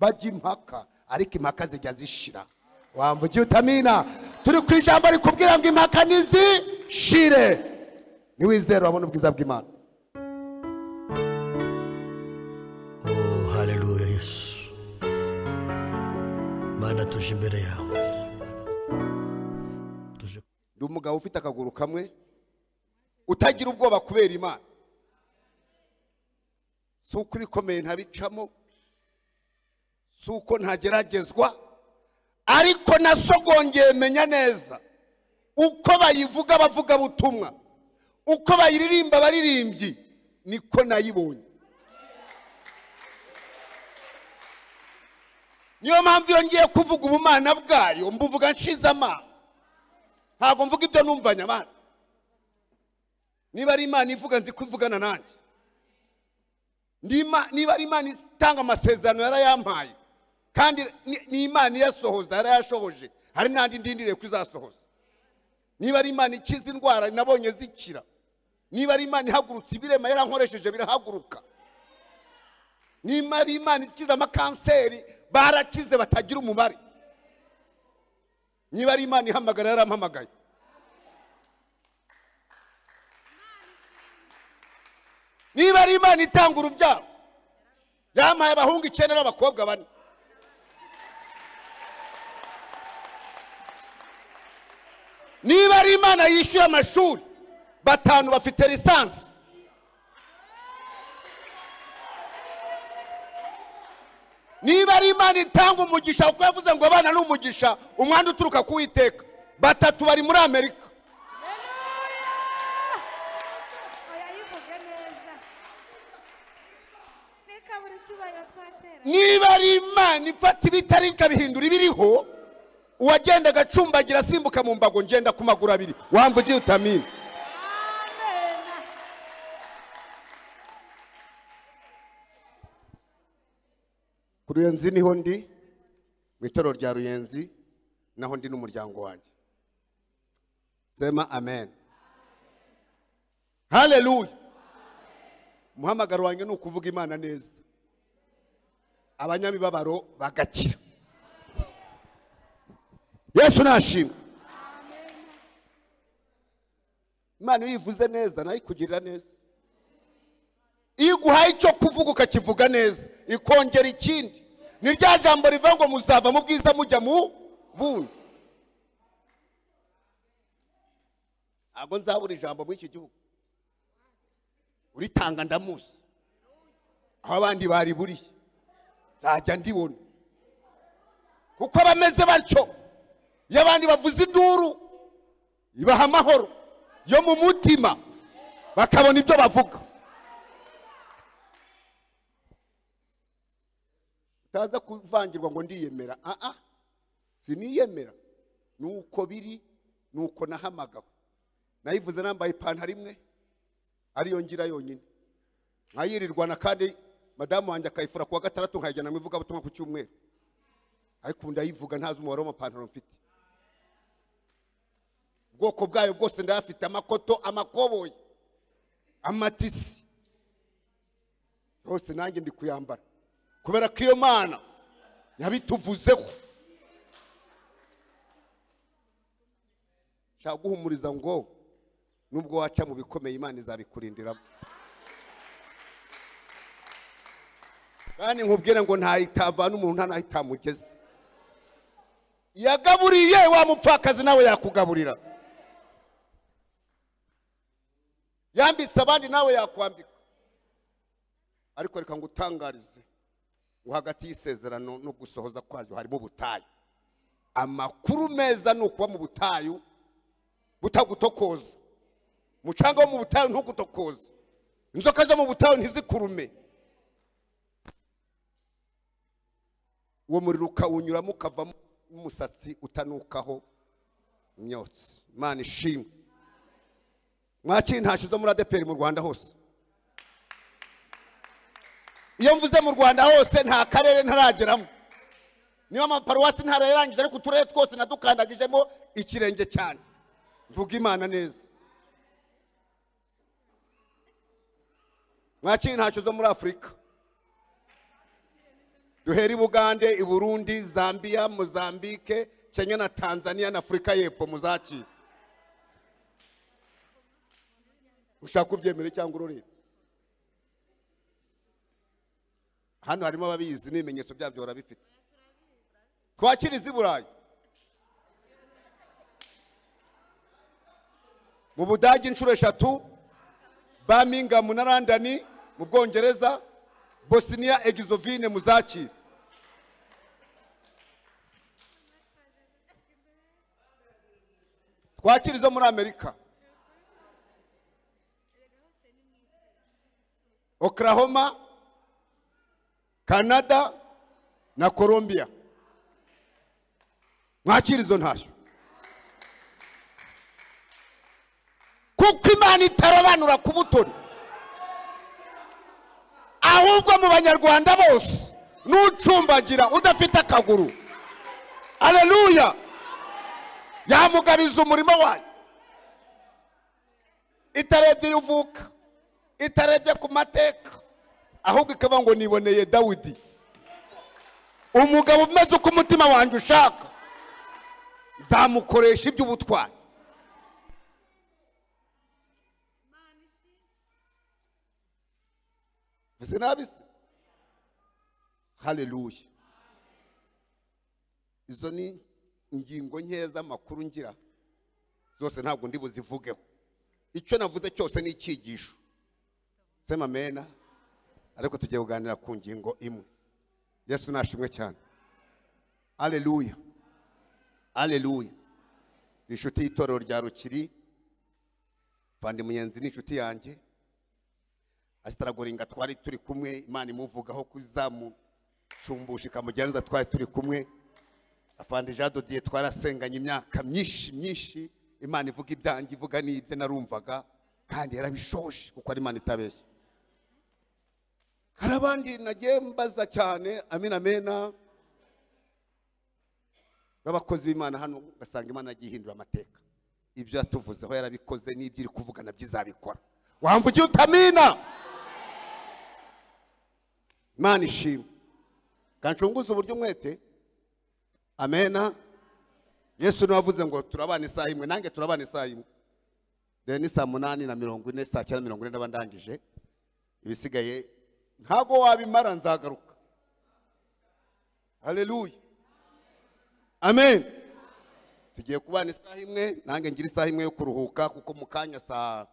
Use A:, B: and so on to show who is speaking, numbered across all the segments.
A: bajya impaka ariko impaka zijya zishira. Wamvugiye utamina turi ku ijambo rikubwira ngo impaka nizishire. Niwizera wabona ubwiza bw'Imana.
B: Oh haleluya Yesu. Mana tuje imbere yawe.
A: Ndi umugabo ufite akaguru kamwe utagira ubwoba kubera Imana. Suko ibikomeye ntabicamo, suko ntageragezwa, ariko nasogongeye menya neza uko bayivuga bavuga butumwa, uko bayiririmba baririmbyi, niko nayibonye. Niyo mpamvu yongeye kuvuga ubumana bwayo, mbuvuga nshize amanga, ntabwo mvuga ibyo numvanye abana. Niba ari Imana ivuga nzi ko ivugana nanjye, niba ari Imana itanga amasezerano yarayampaye, kandi ni Imana yasohoza yarayashohoje, hari nandi ndindiriye kuzasohoza. Niba ari Imana ikiza indwara nabonye zikira, niba ari Imana ihagurutsa ibirema yarankoresheje birahaguruka, niba ari Imana ikiza amakanseri barakize batagira umubare, niba ari Imana ihamagara yarampamagaye. Niba ari Imana itanga urubyaro yampaye abahungu 9 n'abakobwa 4. Niba ari Imana yishyura amashuri 5 bafite lisansi, niba ari Imana itanga umugisha kuko yavuze ngo abana n'umugisha umwanda uturuka ku Uwiteka, 3 bari muri Amerika. Niba ari Imana ifata ibitari ikabihindura ibiriho, uwagenda agacumbagira asimbuka mu mbago ngenda ku maguru 2, wamvugiye utamina. Ku Ruyenzi niho ndi, mu itorero rya Ruyenzi naho ndi n'umuryango wanjye. Sema amen. Haleluya. Umuhamagaro wanjye ni ukuvuga Imana neza, abanyamibabaro bagakira. Yesu nashimwe. Imana yivuze neza nayo ikugirira neza. Iyo guhaye icyo kuvuga ukakivuga neza, ikongera ikindi. Ni rya jambo rivuga ngo muzava mu bwiza mujya mu bundi. Ntabwo nzabura ijambo muri iki gihugu. Uritanga ndamuzi, aho abandi bari buri zajya ndibona, kuko bameze batyo. Iyo abandi bavuze induru ibaha amahoro yo mu mutima, bakabona ibyo bavuga. Utaza kuvangirwa ngo ndiyemera, siniyemera, nuko biri, nuko nahamagawe. Nayivuze nambaye ipantaro imwe ariyo ngira yonyine, nkayirirwana kandi madamu wanjye akayifura kuwa 6 nkayijyana mu ivuga butumwa ku cyumweru, ariko ndayivuga ntazi umubare w'amapantaro mfite. Ubwoko bwayo bwose ndayafite, amakoto, amakoboyi, amatisi, yose nanjye ndi kuyambara, kubera ko iyo Mana yabituvuzeho. Shaka guhumuriza ngo nubwo waca mu bikomeye Imana izabikurindiramo. Kandi nkubwire ngo ntayitava n'umuntu ntanahitamugeze. Yagaburiye wa mupfakazi nawe yakugaburira, yambitse abandi nawe yakwambika. Ariko reka ngutangarize ngo hagati y'isezerano no gusohoza kwaryo harimo ubutayu. Amakuru meza nuko kuba mu butayu butagutokoza. Mucanga wo mu butayu ntugutokoza, inzoka zo mu butayu ntizikurume. Uwo muriro ukawunyuramo ukavamo umusatsi utanukaho imyotsi. Imana ishimwe. Mwakiri ntacyo zo muri ADPR mu Rwanda hose. Iyo mvuze mu Rwanda hose nta karere ntarageramo, niyo amaparuwasi ntarayarangije, ariko uturere twose nadukandagijemo ikirenge cyane. Mvuga Imana neza. Mwakiri ntacyo zo muri Afrika. duhera i Bugande, i Burundi, Zambia, Mozambique, Kenya na Tanzania na Afrika y'Epfo muzakira. Ushaka kubyemera cyangwa urorera? Hano harimo ababizi n'ibimenyetso byabyo barabifite. Twakiriza i Burayi. Mu Budage inshuro 3, Birmingham na London mu Bwongereza, Bosnia Herzegovina muzakira. Twakiriza muri Amerika. Oklahoma, Canada na Colombia. Mwakirizo ntashyo. Kuko Imana itarabanura ku butoni. Ahubwo mu Banyarwanda bose n'ucumbagira udafite akaguru. Haleluya. Yamugabiza umurimo wayo. Itarebye yuvuka. Itarebye ku mateka. Ahubwo ikaba ngo niboneye Dawidi. Umugabo umeze uko umutima wanjye ushaka. Zamukoresha iby'ubutwari. Vuze nabise. Haleluya. Izo ni ingingo nkeza makuru ngira. Zose ntabwo ndi buzivugeho. Icyo navuze cyose ni icyigisho. Sema amena. Ariko tugiye kuganira ku ngingo imwe. Yesu nashimwe cyane. Haleluya. Haleluya. Inshuti y'itorero rya Rukiri, Vandi Muyenzi ni inshuti yanjye. Asitaragoringa twari turi kumwe, Imana imuvugaho kuzamushumbusha ikamugenza twari turi kumwe. Afande Jado die twarasenganye imyaka myinshi, Imana ivuga ibyanjye ivuga n'ibyo narumvaga kandi yarabishoshe kuko ari Imana itabeshya. Harabandi nagiye mbaza cyane, amina amena. Babakozi b'Imana hano basanga Imana yagihindura amateka. Ibyo yatuvuzeho yarabikoze n'ibyo iri kuvugana byizabikora. Wamvugiye utamina. Imana ishimwe. Kanshunguza uburyo mwete. Amena. Yesu navuze ngo turabana isaha imwe, nange turabana isaha imwe. Ni saa 8:40, saa 9:40 ndabandangije. Ibisigaye ntago wabimara nzagaruka. Haleluya. Amen. Tugiye kubana isaha imwe, nange ngira isaha imwe yo kuruhuka kuko mukanya saa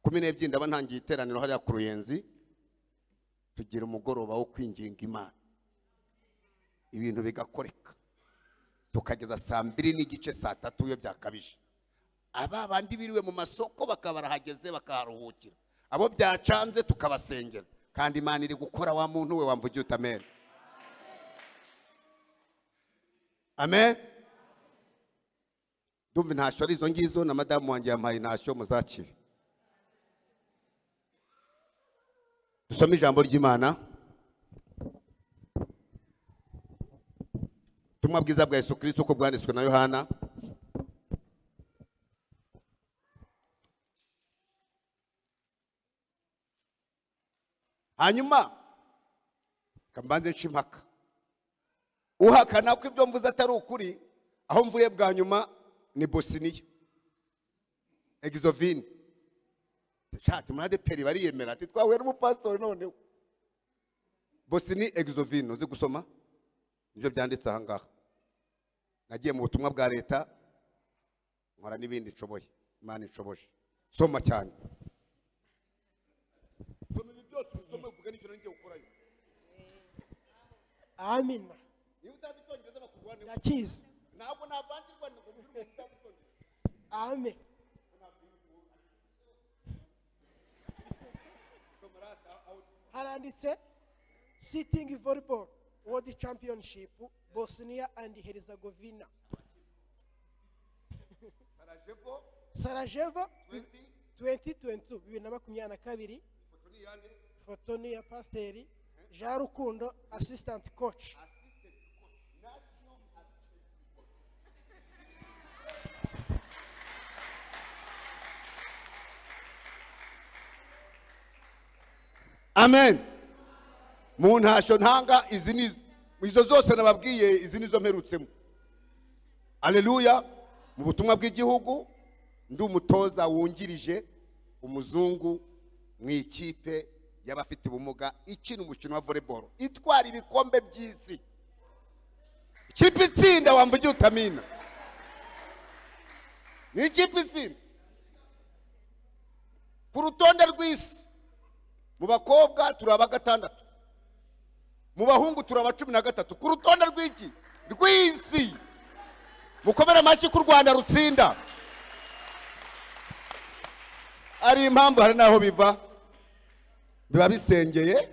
A: 12 ndaba ntangiye iteraniro hariya ku Ruyenzi. Tugira umugoroba wo kwinginga Imana. Ibintu bigakoreka. Tukageza saa 2:30 saa 3 iyo byakabije. Aba bandi biriwe mu masoko bakabarahageze bakaruhukira. Abo byacanze tukabasengera. Kandi Imana iri gukora wa muntu we wamvugiye utamera. Amen. Dumva ntashyo ari izo ngizo na madamu wanjye yampaye ntashyo muzakire. Dusome ijambo ry'Imana. Tumwa bwiza bwa Yesu Kristo uko bwanditswe na Yohana. Hanyuma kambanze Impaka. Uhakana ko ibyo mvuze atari ukuri, aho mvuye bwa nyuma ni Bosnia Herzegovina. Shati murade peri bariyemera ati twahuye n'umupastori none. Bosnia Herzegovina uzi gusoma? Ibyo byanditse aha ngaha. Nagiye mu butumwa bwa leta nkora n'ibindi nshoboye. Imana inshoboje. Soma cyane. Soma ibi byose usome uvuga n'icyo ngiye gukorayo.
C: Amina.
A: Niba utazi icyongereza bakugwane.
C: Yakize.
A: Ntabwo navangirwa ngo mbwire utazi icyongereza.
C: Amen. Haranditse sitting volleyball world championship Bosnia and Herzegovina. Sarajevo 2022 2022. Fotoni ya Pasteri Jean Rukundo assistant coach.
A: Amen. Mu ntashyo ntanga izi ni izo zose nababwiye izi nizo mperutsemo. Haleluya. Mu butumwa bw'igihugu ndi umutoza wungirije umuzungu mu ikipe y'abafite ubumuga ikina umukino wa volleyball itwara ibikombe by'isi. Ikipe itsinda wamvugiye utamina. Ni ikipe itsinda ku rutonde rw'isi. Mu bakobwa turaba 6, mu bahungu turaba 13 ku rutonde rw'iki rw'isi. Mukomera amashyi ku Rwanda rutsinda. Ari impamvu hari naho biva biba bisengeye.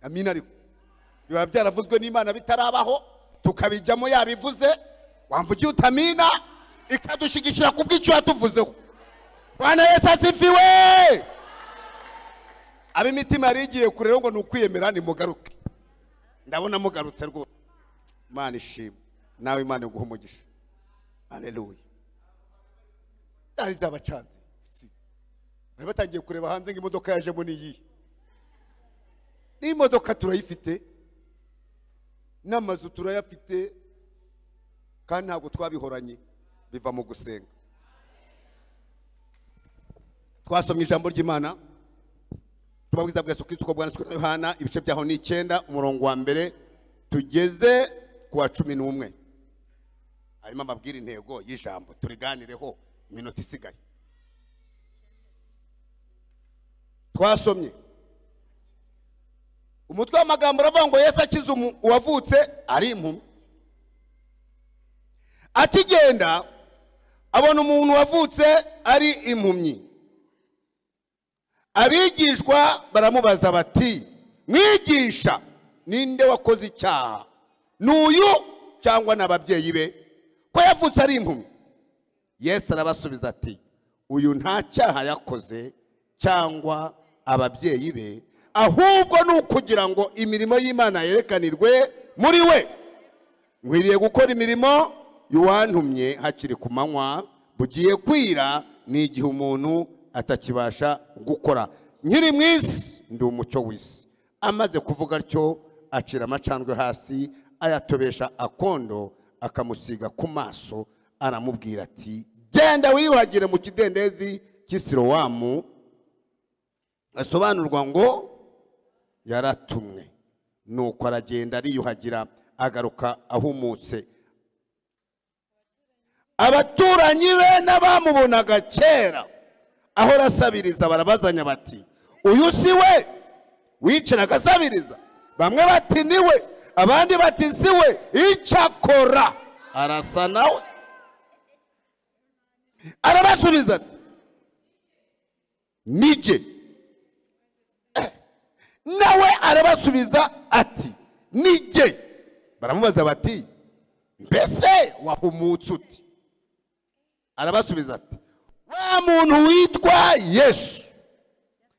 A: Amina. Ariko biba byaravuzwe n'Imana bitarabaho tukabijyamo yabivuze wamvugiye utamina ikadushigikira kubw'icyo yatuvuzeho. Bwana Yesu asifiwe. Ab'imitima yari igiye kure ngo nukwiyemera ni mugaruke. Ndabona mugarutse rwose. Imana ishimwe. Nawe Imana iguha umugisha. Haleluya. Ari byabacanze. Bari batangiye kureba hanze ngo imodoka yajemo niyi. Ni imodoka turayifite. N'amazu turayafite. Kandi ntabwo twabihoranye biva mu gusenga. Twasomye ijambo ry'Imana. Tubabwiza bwa Yesu Kristo ko bwanditswe na Yohana ibice byaho ni 9 umurongo wa mbere tugeze kuwa 11. Harimo amabwira intego y'ijambo turiganireho iminota isigaye. Twasomye umutwe w'amagambo aravuga ngo Yesu akiza uwavutse ari impumyi. Akigenda abona umuntu wavutse ari impumyi. Abigishwa baramubaza bati mwigisha ninde wakoze icyaha n'uyu cyangwa n'ababyeyi be ko yavutse ari impumyi? Yesu arabasubiza ati uyu nta cyaha yakoze cyangwa ababyeyi be ahubwo nukugira ngo imirimo y'Imana yerekanirwe muri we. Nkwiriye gukora imirimo y'uwantumye hakiri ku manywa bugiye kwira ni igihe umuntu atakibasha gukora. Nkiri mu isi ndi umucyo w'isi. Amaze kuvuga atyo acira amacandwe hasi ayatobesha akondo akamusiga ku maso aramubwira ati genda wiyuhagire mu kidendezi cy'Isilowamu. Asobanurwa ngo yaratumwe. Nuko aragenda ariyuhagira agaruka ahumutse. Abaturanyi be n'abamubonaga kera aho rasabiriza barabazanya bati uyu si we wicaraga asabiriza? Bamwe bati ni we, abandi bati si we, icyakora arasa nawe. Arabasubiza ati nije. Nawe arabasubiza ati nije. Baramubaza bati mbese wahumutse uti? Arabasubiza ati wa muntu witwa Yesu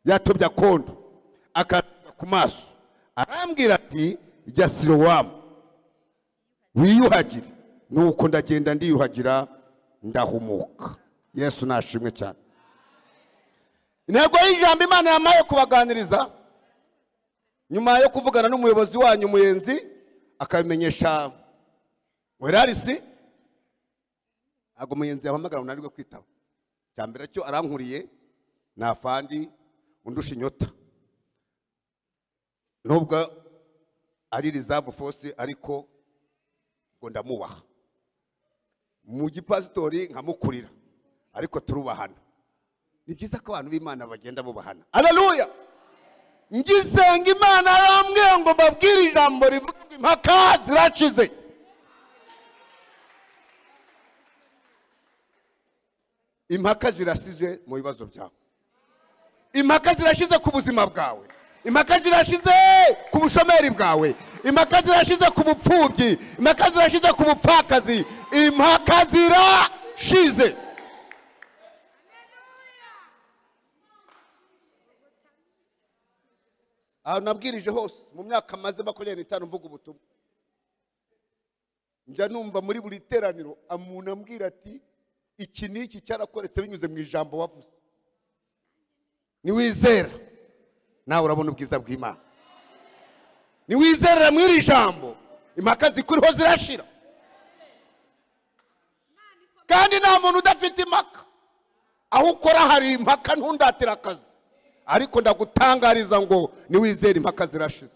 A: yatobye akondo akaza ku maso arambwira ati jya Silowamu wiyuhagire. Nuko ndagenda ndiyuhagira ndahumuka. Yesu nashimwe cyane. Intego y'ijambo Imana yamaye kubaganiriza nyuma yo kuvugana n'umuyobozi wanyu Muyenzi akabimenyesha Werarisi. Ago Muyenzi yahamagara unanirwe kwitaba. Cyambere cyo arankuriye nafandi undusha inyota. Nubwo ari reserve force ariko ngo ndamubaha. Mu gipasitori nkamukurira ariko turubahana. Ni byiza ko abantu b'Imana bagenda bubahana. Haleluya. Ngisenga Imana yambwiye ngo babwire ijambo rivuga ngo impaka zirashize. Impaka zirashize mu bibazo byawe. Impaka zirashize ku buzima bwawe. Impaka zirashize ku bushomeri bwawe. Impaka zirashize ku bupfubyi. Impaka zirashize ku bupfakazi. Impaka zirashize. Aho nabwirije hose mu myaka maze 25 mvuga ubutumwa. Njya numva muri buri teraniro amuntu ambwira ati iki niki cyarakoretse binyuze mu ijambo wavuze. Niwizera nawe urabona ubwiza bw'Imana. niwizerera muri iri jambo impaka zikuriho zirashira. Kandi nta muntu udafite impaka. Aho ukora hari impaka, ntundatira akazi. Ariko ndagutangariza ngo niwizere impaka zirashize.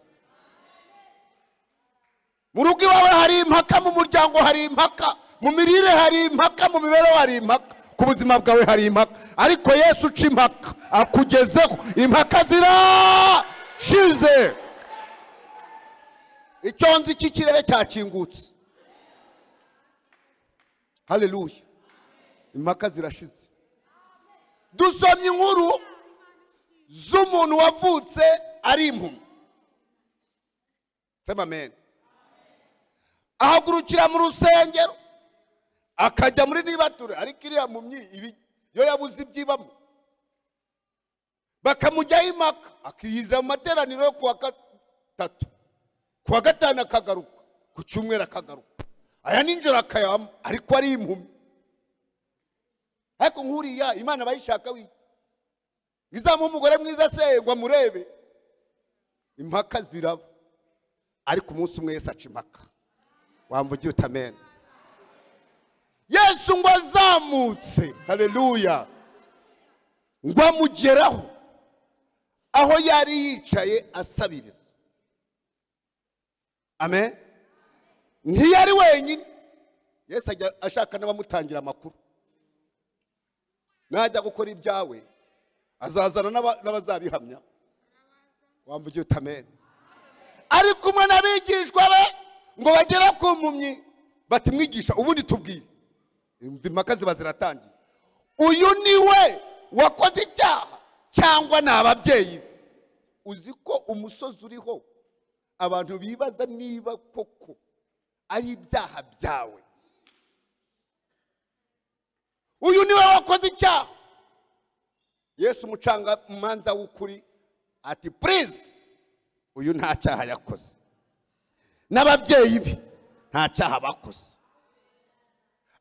A: Mu rugo iwawe hari impaka, mu muryango hari impaka, mu mirire hari impaka, mu mibereho hari impaka, ku buzima bwawe hari impaka. Ariko Yesu uca impaka akugezeho impaka zirashize. Icyonzi cy'ikirere cyakingutse. Haleluya. Impaka zirashize. Dusomye inkuru z'umuntu wavutse ari impumyi. Sema amen. Ahagurukira mu rusengero akajya muri Niba ariko iriya mpumyi ibi yo yabuze ibyibamo. Bakamujyaho impaka akiyiza mu materaniro yo kuwa gatatu, kuwa gatanu akagaruka, ku cyumweru akagaruka, aya ninjoro akayama, ariko ari impumyi. Ariko nkuriya Imana bayishaka wiki izamu umugore mwiza se ngo amurebe. Impaka ziraba, ariko umunsi umwe Yesu aca impaka. Wamvugiye utamena. Yesu ngo azamutse, haleluya, ngo amugeraho aho yari yicaye asabiriza. Amen. Ntiyari wenyine. Yesu ajya ashaka n'abamutangira amakuru. Najya gukora ibyawe azazana n'abazabihamya. Wamvugiye utamena. Ari kumwe n'abigishwa be ngo bagera ku mpumyi bati mwigisha ubundi tubwire. Impaka ziba ziratangiye. Uyu niwe wakoze icyaha cyangwa ni ababyeyi? Uzi ko umusozi uriho abantu bibaza niba koko ari ibyaha byawe. Uyu niwe wakoze icyaha. Yesu umucanga manza w'ukuri ati please, uyu nta cyaha yakoze, n'ababyeyi be nta cyaha bakoze,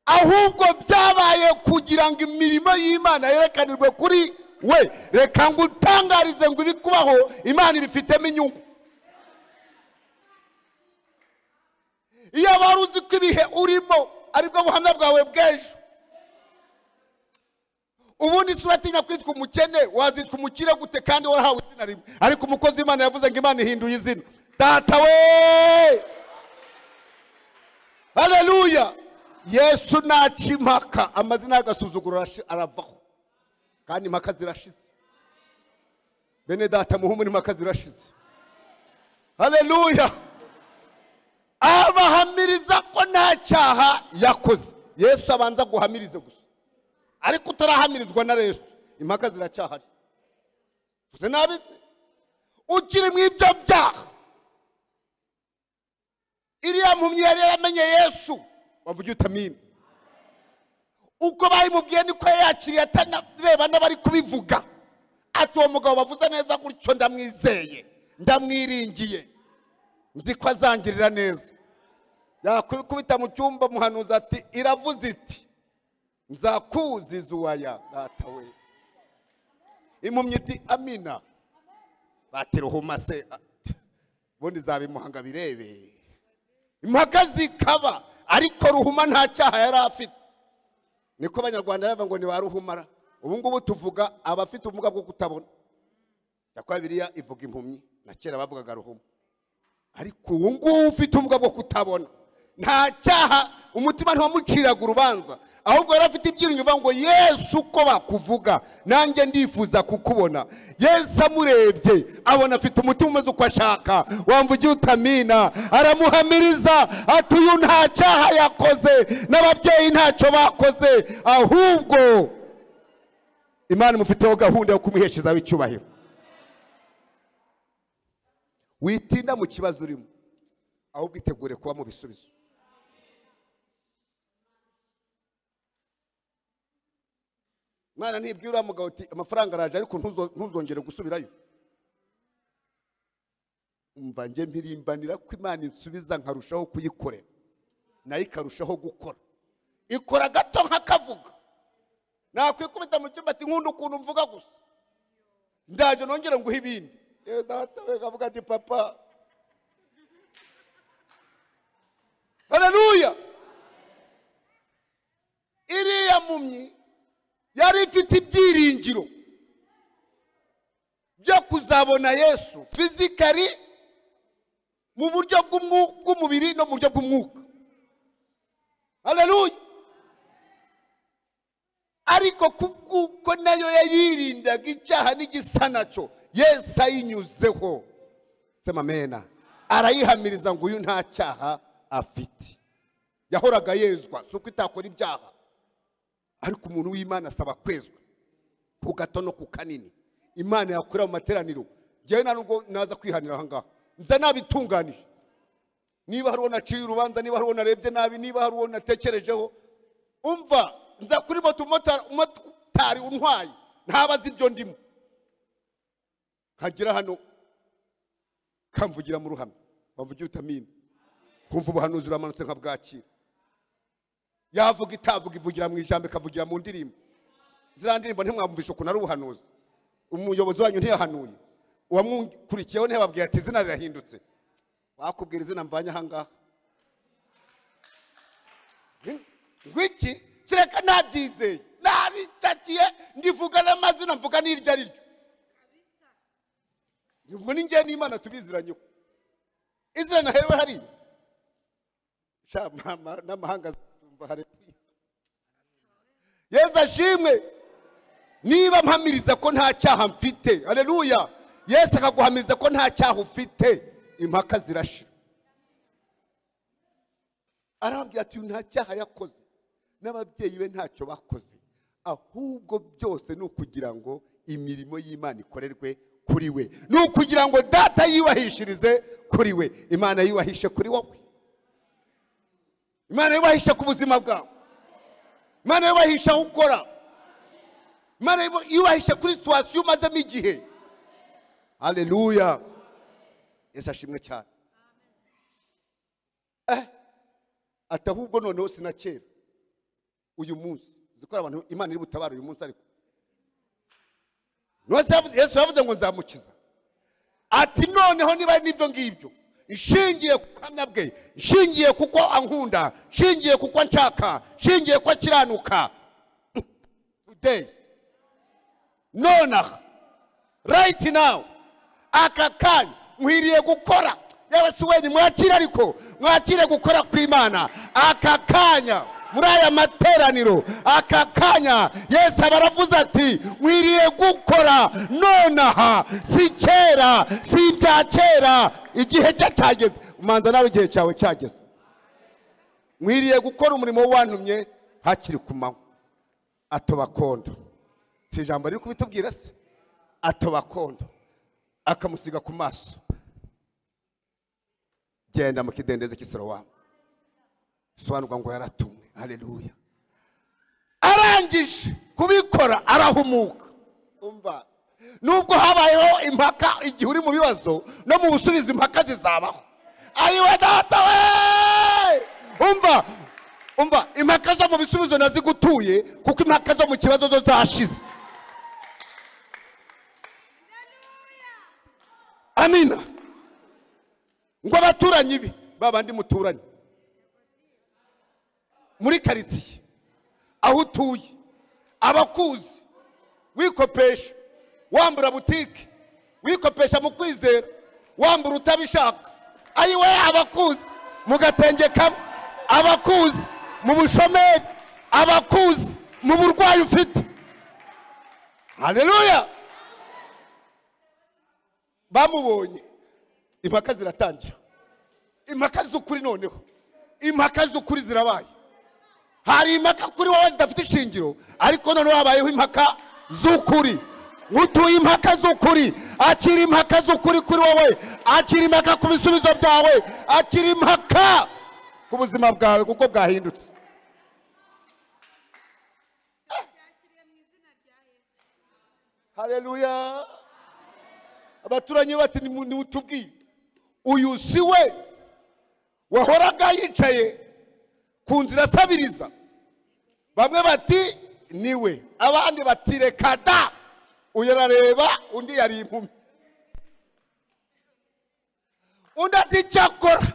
A: ahubwo byabaye kugira ngo imirimo y'Imana yerekanirwe kuri we. Reka ngutangarize ngo ibikubaho Imana ibifitemo inyungu. Iyo wari uzi ko ibihe urimo aribwo buhamya bwawe bw'ejo, ubundi turatinya kwitwa umukene, wazitwa umukire gute kandi warahawe izina rimwe? Ariko umukozi w'Imana yavuze ngo Imana ihinduye izina. Data we, haleluya. Yesu naca impaka amazina y'agasuzuguro aravaho, kandi impaka zirashize. Bene data muhumure, impaka zirashize. Haleluya. Abahamiriza ko nta cyaha yakoze. Yesu abanza guhamirize gusa, ariko utarahamirizwa na Yesu impaka ziracyahari. Tuze nabise ukiri mu ibyo byaha. Iriya mpumyi yari yaramenye Yesu. Wavugiye utamina. Uko bayimubwiye niko yakiriye, atanareba n'abari kubivuga. Ati uwo mugabo bavuze neza gutyo ndamwizeye, ndamwiringiye, nzi ko azangirira neza. Yakubita mu cyumba muhanuza ati iravuze iti nzakuziza uwaya. Data we. Impumyi iti amina. Bati ruhuma se bundi zabimuhanga birebe. Impaka zikaba, ariko ruhuma nta cyaha yari afite. Niko Abanyarwanda bava ngo ni ba ruhumara. Ubu ngubu tuvuga abafite ubumuga bwo kutabona. Yakwa Bibiliya ivuga impumyi, na kera bavugaga ruhuma. Ariko ubu ngubu ufite ubumuga bwo kutabona nta cyaha, umutima ntiwamuciraga urubanza, ahubwo yari afite ibyiringiro ngo Yesu uko bakuvuga nanjye ndifuza kukubona. Yesu amurebye abona afite umutima umeze uko ashaka. Wamvugiye utamina. Aramuhamiriza ati uyu nta cyaha yakoze, n'ababyeyi ntacyo bakoze, ahubwo Imana imufiteho gahunda yo kumuheshezaho icyubahiro. Witinda mu kibazo urimo, ahubwo itegure kuba mu bisubizo. Mwana ntibwira mugabo uti amafaranga araje ariko ntuzongere gusubirayo. Umva nge mpirimbanira ko Imana insubiza nkarushaho kuyikorera, nayo ikarushaho gukora. Ikora gato nk'akavuga. Nakwikubita mu cyumba ati nkunda ukuntu mvuga gusa, ndaje nongere nguhe ibindi. Data we kavuga ati papa haleluya. Iriya mpumyi yari ifite ibyiringiro byo kuzabona Yesu physically, mu buryo bw'umubiri no mu buryo bw'umwuka. Haleluya. Ariko kuko nayo yayirindaga icyaha n'igisa nacyo, Yesu ayinyuzeho, sema amena, arayihamiriza ngo uyu nta cyaha afite. Yahoraga yezwa, suko itakora ibyaha, ariko umuntu w'Imana asaba kwezwa ku gato no ku kanini. Imana yakora mu materaniro, jewe nubwo naza kwihanira aha ngaha, nza nabitunganije. Niba hari ubona ciye urubanza, niba hari ubona rebye nabi, niba hari ubona tekerejeho, umva nza kuri umotari untwaye ntabaza ibyo ndimo, nkagira hano kamvugira mu ruhame, bamvugira utamina, kumva ubuhanuzi uramanutse nkabwakira. Yavuga itavuga ivugira mu ijambo, ikavugira mu ndirimbo. Zira ndirimbo ntimwamvisha ukuntu ari ubuhanuzi. Umuyobozi wanyu ntiyahanuye, uwamukurikiyeho ntiyababwiye ati izina rirahindutse. Wakubwira izina mvanye aha ngaha ngwiki, kireka nabyizeye, naritakiye, ndivuga n'amazina, mvuga n'iryo ari ryo. Ubwo ni njye n'Imana tubiziranyeho. Izina naherewe hariya n'amahanga zumva hari. Yesu ashimwe. Niba mpamiriza ko nta cyaha mfite, haleluya, Yesu akaguhamiriza ko nta cyaha ufite, impaka zirashira. Arababwira ati nta cyaha yakoze, n'ababyeyi be ntacyo bakoze, ahubwo byose ni ukugira ngo imirimo y'Imana ikorerwe kuri we, ni ukugira ngo data yibahishirize kuri we. Imana yubahishe kuri wowe, Imana yubahishe ku buzima bwawe, Imana yubahishe aho ukora, Imana yubahishe kuri situation umazemo igihe. Haleluya. Yesu ashimwe cyane. Ati ahubwo noneho sinakera, uyu munsi zikora abantu Imana iri butabara uyu munsi. Ariko Yesu yavuze ngo nzamukiza. Ati noneho niba nibyo ngibyo, nshingiye ku buhamya bwe, nshingiye kuko ankunda, nshingiye kuko nshaka, nshingiye ko akiranuka, today, nonaha, right now, aka kanya nkwiriye gukora. Yewe si we, mwakire, ariko mwakire gukora kw'Imana aka kanya muri aya materaniro. Aka kanya Yesu baravuze ati nkwiriye gukora nonaha, si kera, si ibya kera, igihe cye cyageze. Umanza nawe igihe cyawe cyageze. Nkwiriye gukora umurimo wantumye hakiri ku manywa. Atobakondo, si ijambo riri kubitubwira se? Atobakondo akamusiga ku maso, genda mu kidendezi cy'Isorowamu. Sobanurwa ngo yaratumwe. Haleluya. Arangije kubikora arahumuka. Umva, nubwo habayeho impaka, igihe uri mu bibazo no mu busubiza impaka zizabaho. Ayiwe data we, umva impaka zo mu bisubizo nazigutuye, kuko impaka zo mu kibazo zo zashize. Amina. Ngo abaturanyi bi babandi muturanye muri karitsiye aho utuye, abakuzi, wikopesha, wambura butike, wikopesha mu kwizera, wambura utabishaka. Ayiwe abakuzi mu gatenge kamwe, abakuzi mu bushomeri, abakuzi mu burwayi ufite. Haleluya. Bamubonye, impaka ziratangira. Impaka z'ukuri noneho, impaka z'ukuri zirabaye. Hari impaka kuri wowe zidafite ishingiro, ariko noneho habayeho impaka z'ukuri. Utuye impaka z'ukuri, akira impaka z'ukuri kuri wowe, akira impaka ku bisubizo byawe, akira impaka ku buzima bwawe kuko bwahindutse. Haleluya. Abaturanyi bati ni utubwiye, uyu si we wahoraga yicaye ku nzira asabiriza? Bamwe bati niwe, abandi bati reka da, uyarareba, undi yari impumyi. Undi ati cyakora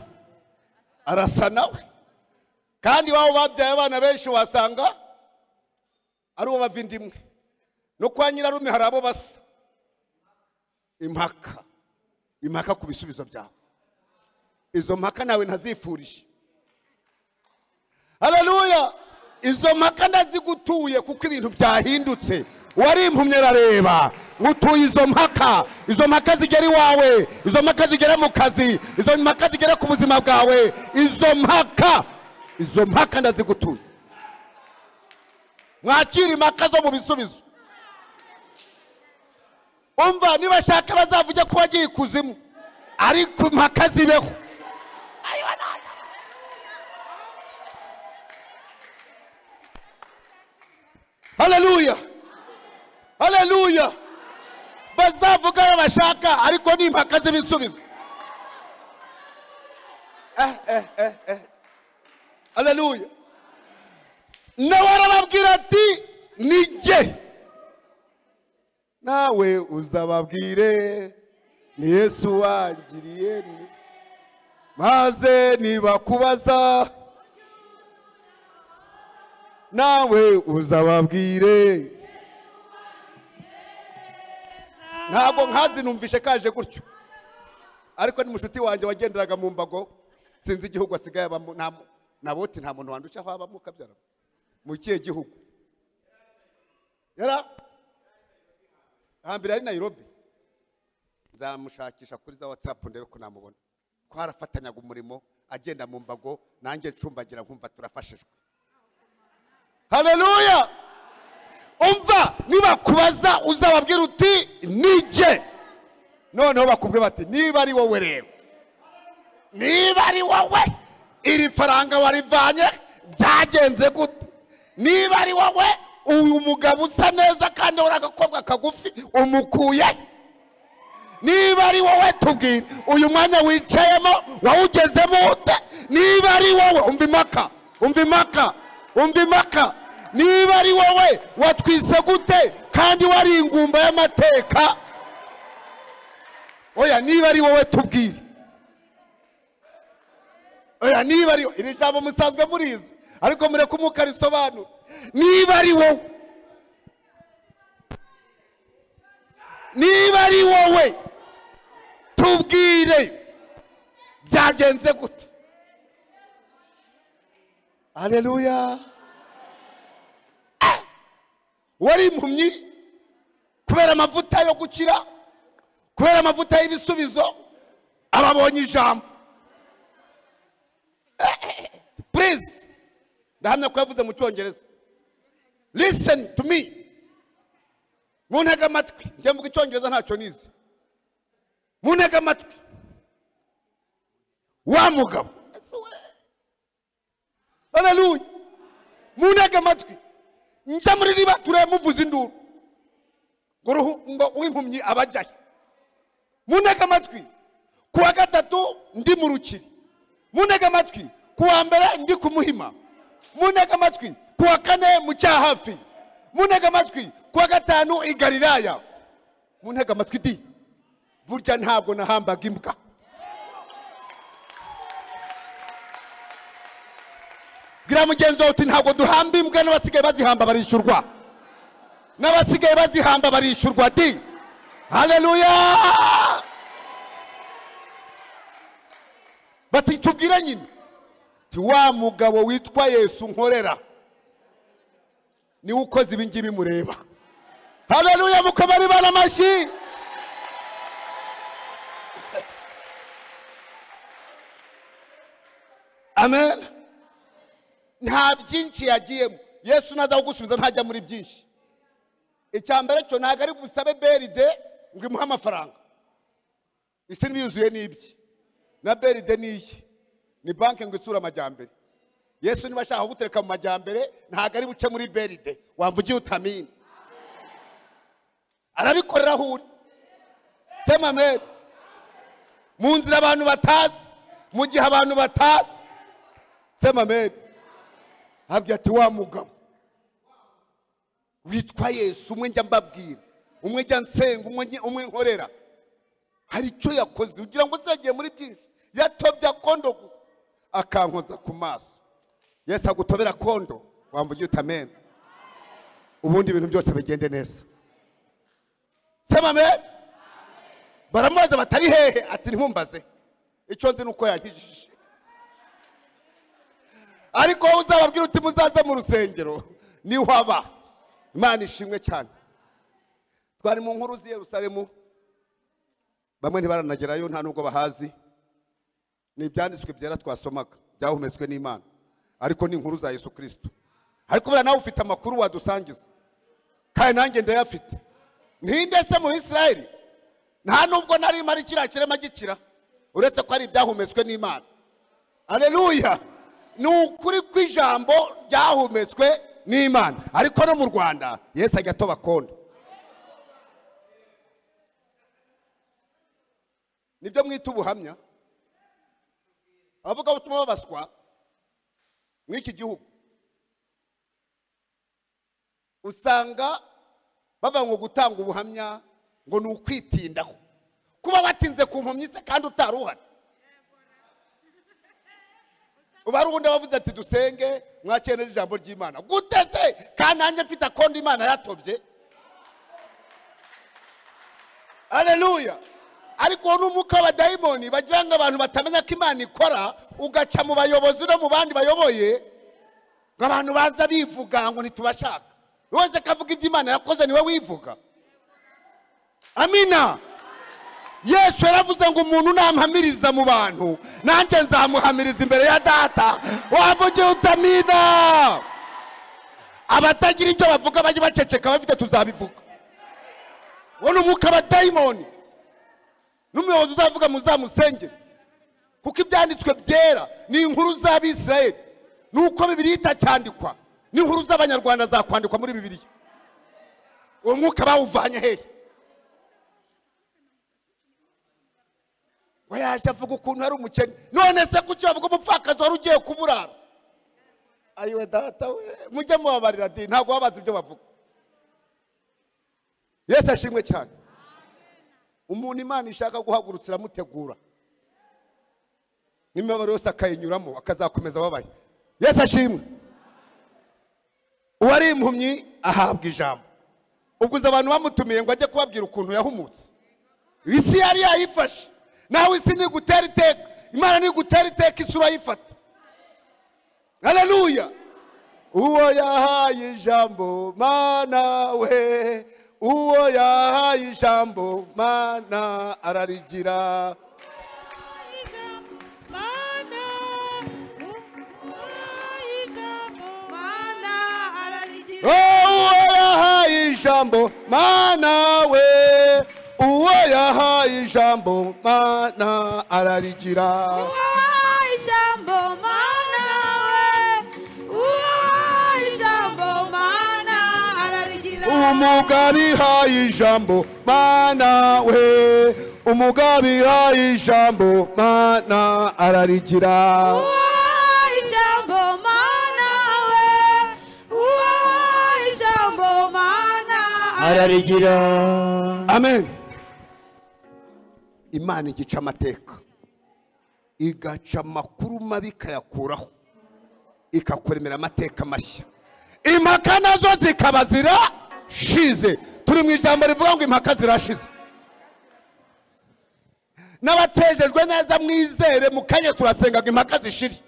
A: arasa nawe. kandi wabo babyaye abana benshi wasanga ari uwo bava indimwe no kwa nyirarume hari abo basa. Impaka ku bisubizo byawe. Izo mpaka nawe ntazifurije. Haleluya. Izo mpaka ndazigutuye kuko ibintu byahindutse. Wari impumye arareba. Ngutuye izo mpaka. Izo mpaka zigera iwawe. Izo mpaka zigera mu kazi. Izo mpaka zigera ku buzima bwawe. Izo mpaka ndazigutuye. Mwakira impaka zo mu bisubizo. Umva niba shaka bazavuge ko wagiye ikuzimu. Ariko impaka zibeho. Haleluya. Haleluya. Bazavuga bashaka ariko ni impaka z'ibisubizo. Haleluya. Nawe arababwira ati nijye. Nawe uzababwire ni Yesu wangiriye maze niba kubaza nawe uzababwire. Ntabwo nkazi numvishe kaje gutyo ariko ni mushuti wanjye wagenderaga mu mbago sinzi igihugu asigaye abamo naboti nta muntu wandusha aho abamo kabyara mu kiye gihugu yara hambere ari Nairobi. Nzamushakisha kuri za WhatsApp ndebe ko namubona ko harafatanyaga umurimo agenda mu mbago nanjye ncumbagira nkumva turafashijwe. Haleluya. Umva niba kubaza uzababwira uti nijye. Noneho bakubwira bati niba ari wowe rero. Niba ari wowe iri faranga warivanye byagenze gute? Niba ari wowe uyu mugabo usa neza kandi uragakobwa kagufi umukuye. Niba ari wowe tubwire uyu mwanya wicayemo wawugezemo ute? Niba ari wowe umva impaka. Niba ari wowe watwise gute kandi wari ingumba y'amateka? Oya niba ari wowe tubwire. Oya niba ari iri jambo musanzwe murizi ariko mureke umukarisobanura. Niba ari wowe. Niba ari wowe tubwire byagenze gute? Haleluya. Wari impumyi kubera amavuta yo gukira, kubera amavuta y'ibisubizo ababonye ijambo. Please ndahamya ko yavuze mu Cyongereza. Listen to me. Muntega amatwi. Njye mvuga Icyongereza ntacyo nize. Muntega amatwi. Wa mugabo. Haleluya. Muntega amatwi. Njya muri Niba turamuvuza induru. Ngo uwimpumyi abajyaye. Muntega amatwi. Kuwa gatatu ndi mu rukiri. Muntega amatwi. Kuwa mbere ndi ku Muhima. Muntega amatwi. Kuwa kane mu Cyahafi. Muntega amatwi. Kuwa gatanu i Galilaya. Muntega amatwi di. Burya ntabwo nahambaga imbwa. Gira mugenzi wawe uti ntabwo duhamba imbwa n'abasigaye bazihamba barishyurwa. N'abasigaye bazihamba barishyurwa di. Haleluya. Bati tubwire nyine. Ti wa mugabo witwa Yesu nkorera. Ni ukoze ibingibi mureba. Haleluya mukabari bana mashi. Amen. Nta byinshi yagiyemo. Yesu naza kugusubiza ntajya muri byinshi. Icyambere cyo ntago ari gusabe beride ngo imuha amafaranga. Isi nibiyuzuye n'ibyi. Na beride niyi. Ni banki ngo itsura amajyambere. Yesu niba ashaka gutereka mu majyambere ntago ari buce muri beride. Wamvugiye utamini. Arabikorera huri. Sema amen. Mu nzira abantu batazi. Mu gihe abantu batazi. Sema amen. Habya ati wa mugabo witwa Yesu umwe njya mbabwira umwe njya nsenga umwe nkorera hari icyo yakoze ugira ngo zagiye muri byinshi yatobya kondo gusa akankoza ku maso Yesu agutobera kondo wambuye utameme ubundi ibintu byose bigende neza. Sema amen. Baramubaza batari hehe ati ntumbaze icyo nzi nuko yankijije. Ariko uzababwira uti muzaze mu rusengero ni waba. Imana ishimwe cyane. Twari mu nkuru zi Yerusalemu, bamwe ntibaranagerayo nta nubwo bahazi. Ni ibyanditswe byera twasomaga byahumetswe n'Imana, ariko ni inkuru za Yesu Kristo. Ariko bera nawe ufite amakuru wadusangiza, kandi nanjye ndayafite. Ntinde se mu Israeli nta nubwo nari mari kira kirema gikira, uretse ko ari ibyahumetswe n'Imana. Haleluya. Ni ukuri kw'ijambo ryahumetswe n'Imana. Ariko no mu Rwanda Yesu ajya toba kondo. Nibyo mwita ubuhamya. Abavuga butumwa babaswa mw'iki gihugu usanga bava ngo gutanga ubuhamya ngo ni ukwitindaho, kuba batinze ku mpumyi se kandi utaruhari. Ubarundi bavuze ati dusenge mwakeneye ijambo ry'Imana guteze kandi nanjye mfite akondo Imana yatobye. Haleluya. Ariko n'umuka wa daimoni bagira ngo abantu batamenya ko Imana ikora, ugaca mu bayobozi no mu bandi bayoboye ngo abantu baza bivuga ngo ntitubashaka. Wese kavuga iby'Imana yakoze niwe wivuga. Amina. Yesu yaravuze ngo umuntu namuhamiriza mu bantu nanjye nzamuhamiriza imbere ya data. Wavuge utamina. Abatagira ibyo bavuga bajye baceceka, bafite tuzabivuga. Wowe umuka wa daimoni n'umuyobozi uzavuga muzamusenge, kuko ibyanditswe byera ni inkuru z'Abisirayeli. Nuko Bibiliya itacyandikwa, ni inkuru z'Abanyarwanda zakwandikwa muri Bibiliya. Uwo mwuka bawuvanye hehe? Wayaje avuga ukuntu ari umukene, none se kuki bavuga umupfakazi wari ugiye kuburara? Ayiwe data we, mujye mubabarira di, ntabwo babaza ibyo bavuga. Yesu ashimwe cyane. Umuntu Imana ishaka guhagurutsira mutegura n'imibabaro yose akayinyuramo akazakomeza babaye. Yesu ashimwe. Uwari impumyi ahabwa ijambo. Ubwo abantu bamutumiye ngo ajye kubabwira ukuntu yahumutse. Isi yari yayifashe, nawe isi ni gutera iteka. Imana ni gutera iteka, isura yifata. Haleluya. Uwo yahaye ijambo Mana we, uwo yahaye ijambo Mana ararigira. Uwo yahaye ijambo Mana we, uwo yahaye ijambo Mana ararigira. Umugabi haye ijambo Mana we, umugabi haye ijambo Mana ararigira.
B: ararigira.
A: Amen. Imana igica amateka, igaca amakuru mabi ikayakuraho, ikakuremera amateka mashya. Impaka nazo zikaba zirashize. Turi mu ijambo rivuga ngo impaka zirashize. N'abatejejwe neza mwizere mukanye turasenga ngo impaka zishire.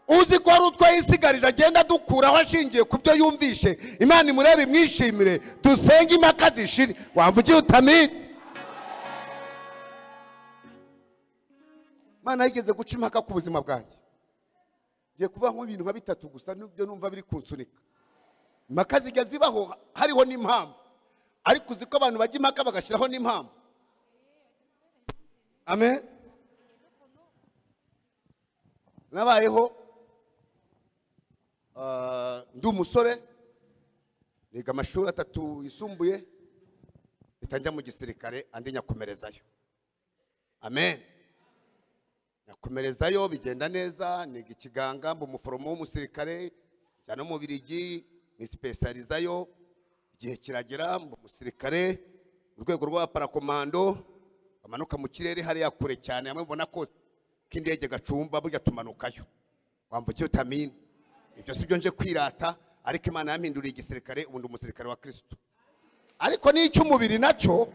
A: Uzi ko ari utwo yisigarije agenda dukuraho ashingiye ku byo yumvishe. Imana imurebe imwishimire, dusenge impaka zishire. Wamvugiye utamina. Mana yigeze guca impaka ku buzima bwanjye. Ngiye kuvuga nk'ibintu nka bitatu gusa n'ibyo numva biri kunsunika. Impaka zijya zibaho hariho n'impamvu, ariko uzi ko abantu bajya impaka bagashyiraho n'impamvu. Amen. Nabayeho ndi umusore, niga amashuri 3 yisumbuye, bitanjya mu gisirikare andi nyakomerezayo. Amen. Nakomerezayo bigenda neza, niga ikiganga mbu umuforomo w'umusirikare, cyane mu Birigi ni specializayo. Igihe kiragera mbu umusirikare urwego rwa parakomando, amanuka mu kirere hari yakure cyane, amwe mbona ko kindege gacumba burya tumanukayo. wambukiye utamini ibyo sibyo nje kwirata ariko Imana yampinduriye igisirikare ubundi umusirikare wa Kristo ariko n'icy'umubiri nacyo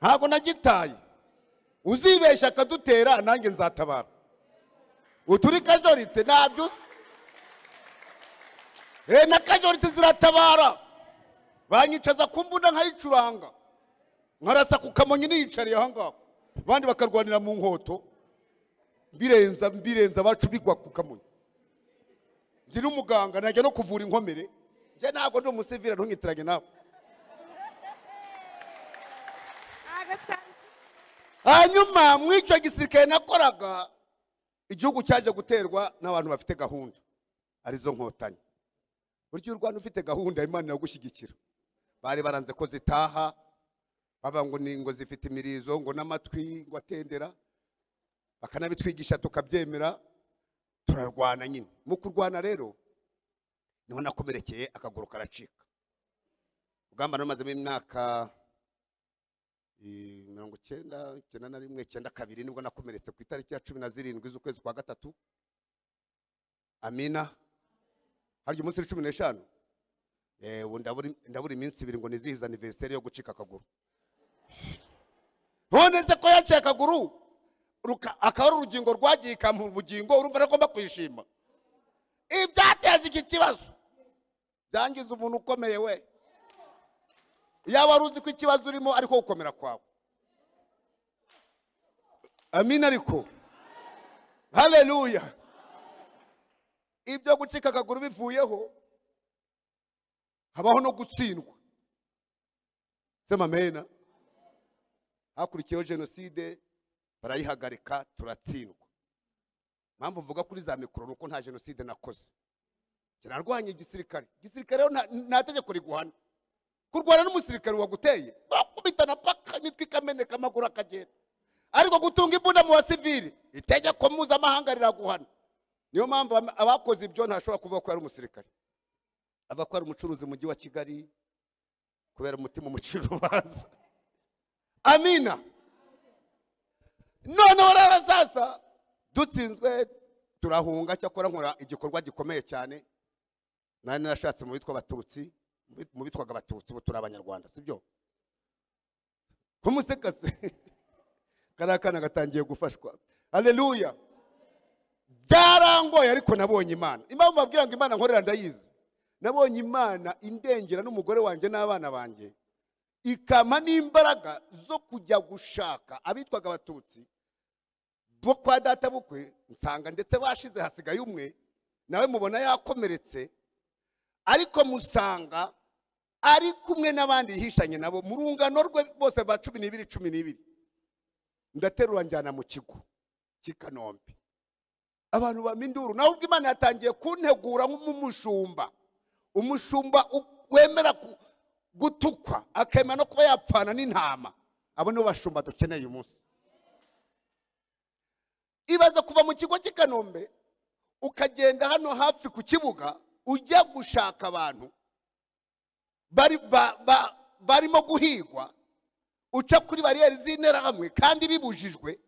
A: ntago nagitaye uzibesha akadutera nanjye nzatabara uturi kajorite nabyo na kajorite ziratabara banyicaza kumbunda nkayicuranga nkarasa ku kamonyi niyicariye aha ngaho abandi bakarwanira mu nkoto mbirenza bacu bigwa ku kamonyi ndi n'umuganga najya no kuvura inkomere njye ntabwo ndi umusivira ntunyitiranye nawe hanyuma mw'icyo gisirikare nakoraga igihugu cyaje guterwa n'abantu bafite gahunda arizo nkotanyi buryo u Rwanda ufite gahunda Imana iragushyigikira bari baranze ko zitaha baba ngo ni ngo zifite imirizo ngo n'amatwi ngo atendera bakanabitwigisha tukabyemera turarwana nyine mu kurwana rero niho nakomerekeye akaguru karacika ugamba namazemo imyaka 1991 nibwo nakomeretse ku itariki ya 17 z'ukwezi kwa gatatu amina hari umunsi 15 ndabura iminsi 2 ngo nizihiza anniversaire yo gucika akaguru none se ko yaciye akaguru akaba urugingo rwagiye ikampa ubugingo urumva nagomba kwishima ibyateje iki kibazo byangiza umuntu ukomeye we yaba aruzi ko ikibazo urimo ariko gukomera kwawe amina ariko haleluya ibyo gucika akaguru bivuyeho habaho no gutsindwa sema amena hakurikiyeho jenoside barayihagarika turatsindwa mpamvu mvuga kuri za mikoro nuko nta jenoside nakoze kirarwanye igisirikare nta tegeko riguhana kurwana n'umusirikare waguteye bakubitana paka imitwe ikameneka amaguru akagenda ariko gutunga imbunda mu basivili itegeko mpuzamahanga riraguhana niyo mpamvu abakoze ibyo ntashobora kuvuga ko ari umusirikare ava ko ari umucuruzi mu mujyi wa Kigali kubera umutima umucira urubanza amina noneho rero sasa dutsinzwe turahunga cyakora nkora igikorwa gikomeye cyane nari nashatse mu bitwa abatutsi mu bitwaga abatutsi bo turi abanyarwanda sibyo kumusekase karakana gatangiye gufashwa haleluya byarangoye ariko nabonye Imana impamvu babwira ngo Imana nkorera ndayizi nabonye Imana indengera n'umugore wanjye n'abana banjye ikama n'imbaraga zo kujya gushaka abitwaga abatutsi bo kwa data bukwe nsanga ndetse bashize hasigaye umwe nawe mubona yakomeretse ariko musanga ari kumwe n'abandi yihishanye nabo mu rungano rwe bose ba 12 ndaterura njyana mu kigo cy'Ikanombe abantu baminduru naho ubwo Imana yatangiye kuntegura nk'umushumba umushumba wemera gutukwa akema no kuba yapfana n'intama abo nibo bashumba dukeneye umunsi ibaza kuva mu kigo cy'Ikanombe ukagenda hano hafi ku kibuga ujya gushaka abantu barimo guhigwa uca kuri bariyeri z'intera hamwe kandi bibujijwe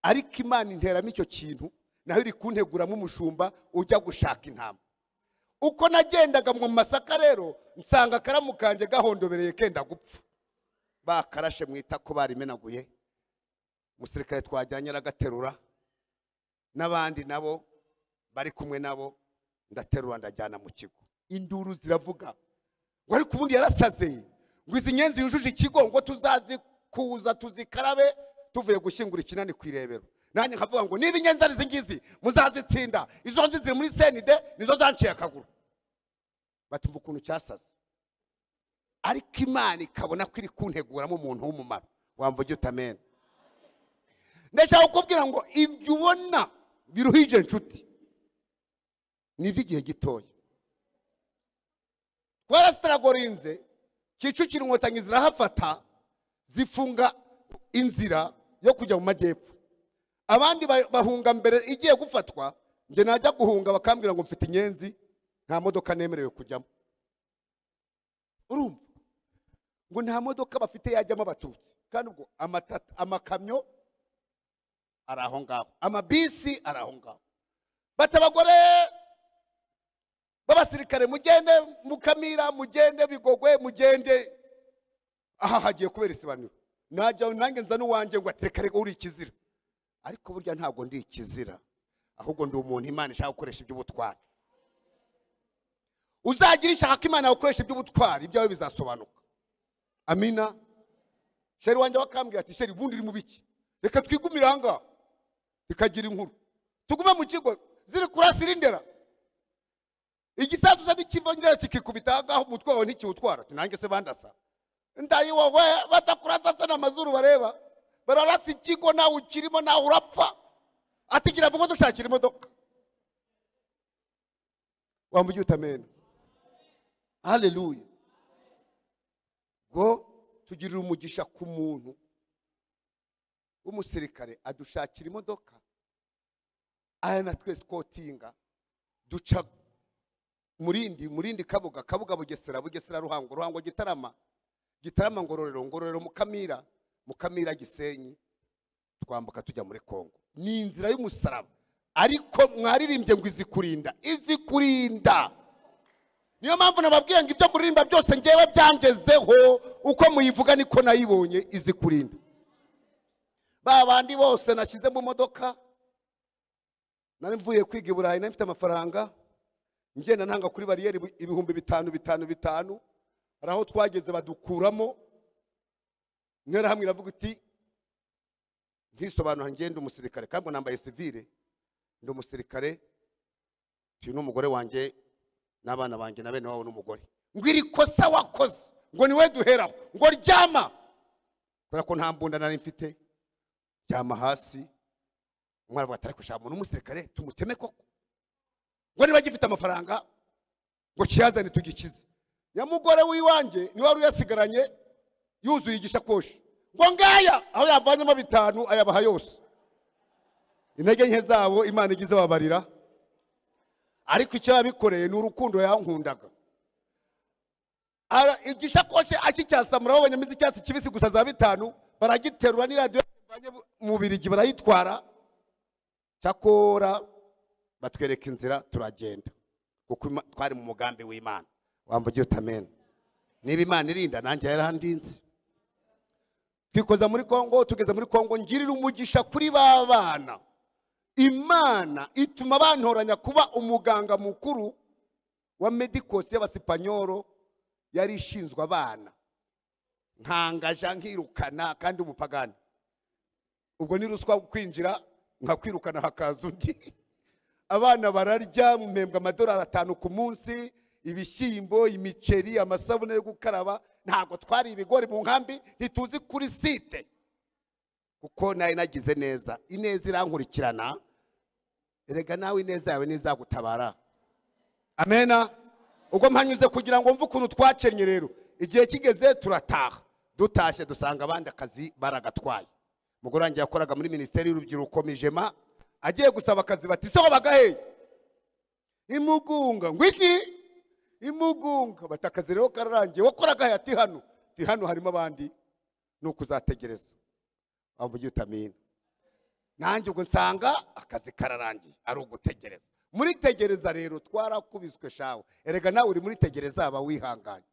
A: ariko Imana interamo icyo kintu naho iri kunteguramo umushumba ujya gushaka intama uko nagendaga mu Masaka rero nsanga karamukanje gahondobereye kenda gupfa bakarashe mwita ko barimenaguye musirikare twajyanye aragaterura n'abandi nabo bari kumwe nabo ndaterura ndajyana mu kigo induru ziravuga ngo ariko ubundi yarasaze ngo izi nyenzi yujuje ikigo ngo tuzazi kuza tuzikarabe tuvuye gushyingura ikinani kwirebero nanjye nkavuga ngo niba inyenzi ari zingizi muzazitsinda izo nzi ziri muri senide nizo zanciye akaguru batumva ukuntu cyasaze ariko Imana ikabona ko iri kunteguramo umuntu w'umumaro wamvuge utamena ndashaka kukubwira ngo ibyo ubona biruhije inshuti ni iby'igihe gitoya twarasitaragorinze Kicukiro inkotanyi zirahafata zifunga inzira yo kujya mu majyepfo abandi bahunga mbere igiye gufatwa nge najya guhunga bakambwira ngo mfite inyenzi nta modoka nemerewe kujyamo urumva ngo nta modoka bafite yajyamo abatutsi kandi ubwo amakamyo araho ngaho amabisi araho ngaho batabagore b'abasirikare mugende mukamira mugende bigogwe mugende aha hagiye kubera isibaniro najya nange nza n'uwanjye ngo atekare uri ikizira ariko burya ntabwo ndi ikizira ahubwo ndi umuntu Imana ishaka gukoresha iby'ubutwari uzagira ishaka Imana gukoresha iby'ubutwari ibyawe bizasobanuka amina sheri wanjye wakambwiye ati sheri bundi iri mu biki reka twigumire aha ikagira inkuru tugume mu kigo ziri kurasira indera igisasu zabi kivongera kikikubita ngaho umutwe wawe ntikiwutwara nange se bandasa ndayi wowe batakurasa sana amazuru bareba bararasa ikigo nawe ukirimo nawe urapfa atigira vuga dushakira imodoka wambuye utamena haleluya go tugirira umugisha ku muntu w'umusirikare adushakira imodoka aya natwe skotinga duca murindi kabuga bugesera ruhango gitarama ngororero mukamira Gisenyi twambuka tujya muri Kongo ni inzira y'umusaraba ariko mwaririmbye ngo izikurinda niyo mpamvu nababwiye ngo ibyo muririmba byose ngewe byangezeho uko muyivuga niko nayibonye izikurinda babandi bose nashyize mu modoka nari mvuye kwiga i Burayi nafite amafaranga ngenda ntanga kuri bariyeri ibihumbi 5 araho twageze badukuramo ntera hamwe iravuga iti nkisobanura ngenda umusirikare kandi nambaye civile ndi umusirikare cyo n'umugore wanjye n'abana banjye na bene wabo n'umugore ngwiri kosa wakoze ngo niwe duheraho ngo ryama kubera ko nta mbunda nari mfite ryama hasi umwana batari kushaka umuntu umusirikare tumuteme koko ngo niba gifite amafaranga ngo kiyazane tugikize nyamugore wiwanjye ni wari uyasigaranye yuzuye igishakoshi ngo ngaya aho yavanyemo 5 ayabaha yose intege nke zabo Imana igize babarira ariko icyo yabikoreye ni urukundo yankundaga igishakoshi akicyasamura abanyamizi cyatsi kibisi gusa za 5 baragiterura ni radio yavanye mu Birigi barayitwara cyakora batwereka inzira turagenda kuko twari mu mugambi w'Imana wambuye utamena niba Imana irinda nanjye yarandinze twikoza muri Kongo tugeze muri Kongo ngirira umugisha kuri babana Imana ituma bantoranya kuba umuganga mukuru wa medicos y'abasipanyoro yari ishinzwe abana ntangaja nkirukana kandi umupagani ubwo ni ruswa kwinjira nkakwirukana hakaza undi abana bararya mpembwa amadolari 5 ku munsi ibishyimbo imiceri amasabune yo gukaraba ntago twari ibigori mu nkambi ntituzi kuri site kuko nayo nagize neza ineza irankurikirana erega nawe ineza yawe nizagutabara amena ubwo mpanyuze kugira ngo mvu kuntu twacenye rero igihe kigeze turataha dutashye dusanga abandi akazi baragatwaye mugore wanjye yakoraga muri ministeri y'urubyiruko Mijema agiye gusaba akazi bati so bagaheye imugunga ngwiki imugunga batakazi rero kararangiye wakoraga ati hano harimo abandi nuko uzategereza ambuye utamina nanjye ubwo nsanga akazi kararangiye ari ugutegereza muri tegereza rero twarakubiswe shawe erega nawe uri muri tegereza aba wihanganye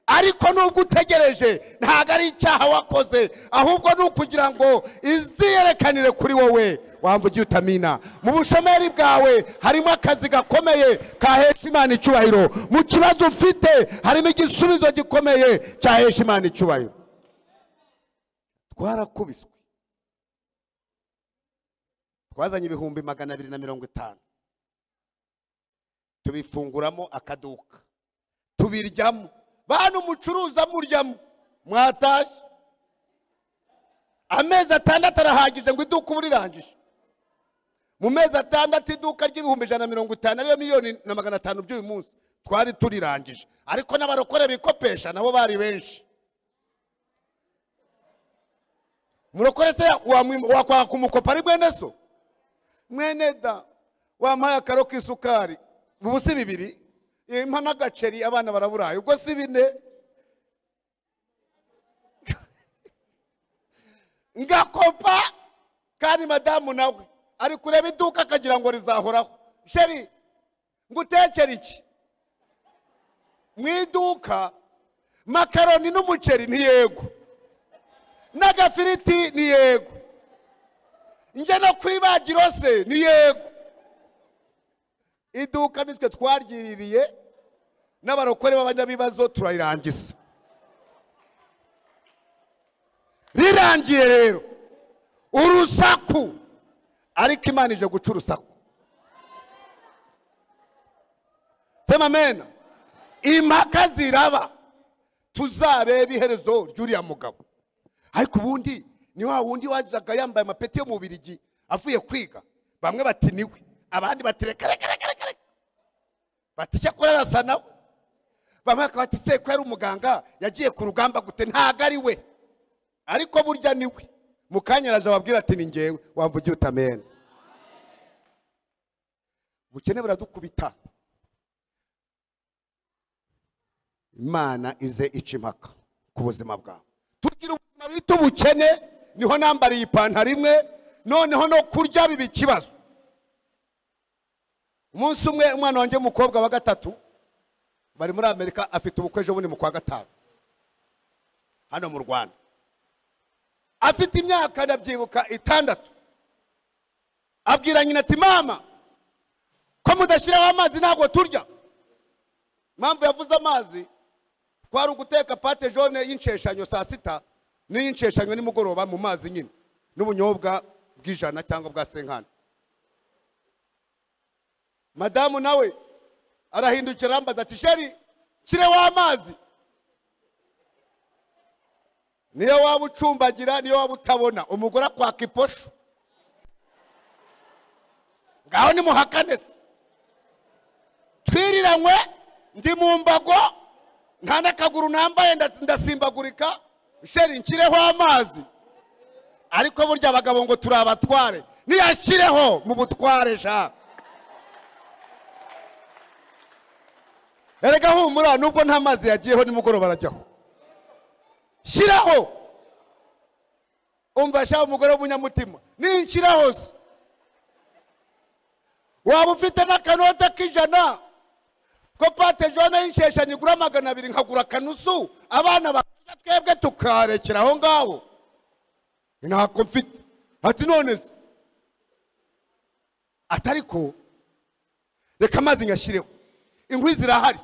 A: ariko nubwo utegereje ntago ari icyaha wakoze ahubwo nukugira ngo iziyerekanire kuri wowe wambuye utamina mu bushomeri bwawe harimo akazi gakomeye kahesha Imana icyubahiro mu kibazo ufite harimo igisubizo gikomeye cyahesha Imana icyubahiro twarakubiswe twazanye ibihumbi 250 tubifunguramo akaduka tubiryamo bana umucuruza muryamo mwatashye amezi 6 arahagije ngo iduka uburirangije mu mezi 6 iduka ry'ibihumbi 150 ariyo miliyoni na 500 by'uyu munsi twari turirangije ariko n'abarokore bikopesha nabo bari benshi murokore se wakwaka kumukopa ari mwene so mwene da wampaye akaro k'isukari ubusi 2 impa n'agaceri abana baraburaye ubwo si 4 ngakopa kandi madamu nawe ari kureba iduka akagira ngo rizahoraho. Sheri ngutekera iki mu iduka? Makaroni n'umuceri ni yego, n'agafiriti ni yego, nje no kwibagiro se ni yego. Iduka nitwe twaryiririye n'abarokore b'abanyabibazo turayirangiza. Rirangiye rero urusaku, ariko Imana ije guca urusaku. Sema amen. Impaka ziraba, tuzareba iherezo ry'uriya mugabo. Ariko ubundi ni wa wundi wajaga yambaye amapeti yo mu Birigi avuye kwiga. Bamwe bati niwe, abandi bati reka bati cyakora arasa nawe. Bamwe bakaba bati se ko yari umuganga yagiye ku rugamba gute? Ntago ari we, ariko burya niwe. Mukanya araje ababwira ati ni ngewe. Wamvugira utamena. Bukene buradukubita. Imana ize ica impaka ku buzima bwawe. Tugira ubuzima bita ubukene, niho nambariye ipantaro imwe, noneho no kurya biba ikibazo. Umunsi umwe umwana wanjye w'umukobwa wa gatatu bari muri Amerika, afite ubukwe ejo bundi mu kwa gatanu hano mu Rwanda. Afite imyaka ndabyibuka 6. Abwira nyina ati mama, ko mudashyiraho amazi ntabwo turya. Impamvu yavuze amazi kwari uguteka pate jaune y'insheshanyo saa 6 n'iyinsheshanyo nimugoroba mu mazi nyine, n'ubunyobwa bw'ijana cyangwa bwa 50. Madamu nawe arahindukira ambaza ati sheri kireho amazi. Niyo waba ucumbagira, niyo waba utabona, umugore akwaka iposho. Ngaho ni muhakane se. Twiriranywe ndi mu mbago, nta n'akaguru nambaye ndasimbagurika. Sheri nkireho amazi. Ariko burya abagabo ngo turabatware, niyashyireho mu butware sha. Erega humura, nubwo nta mazi yagiyeho nimugoroba barajyaho. Shiraho. Umva sha umugore w'umunyamutima, ninshiraho se. Waba ufite n'akanota k'ijana ko pate jaune y'insheshanyo igura 200 nkagura kanusu, abana bakajya twebwe tukarekera aho ngaho. Ntako mfite. Ati none se atariko reka amazi nyashyireho, inkwi zirahari.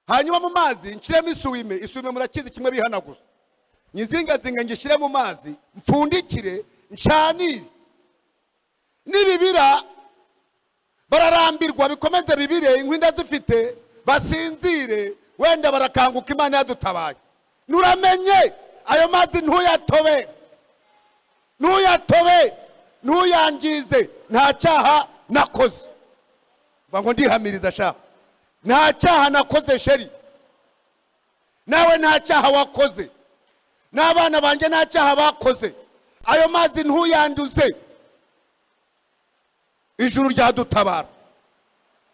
A: Hanyuma mu mazi nshiremo isuwime murakizi kimwe bihanaguza. Nyizingazinga ngishyire mu mazi, mpfundikire, nshanire. Nibibira bararambirwa bikomeze bibire, inkwi ndazifite, basinzire, wenda barakanguka Imana yadutabaye. Nuramenye ayo mazi ntuyatobe, ntuyangize, nta cyaha nakoze. Ngo ndihamiriza sha, nta cyaha nakoze sheri, nawe nta cyaha wakoze, n'abana banjye nta cyaha bakoze. Ayo mazi ntuyanduze, ijuru ryadutabara.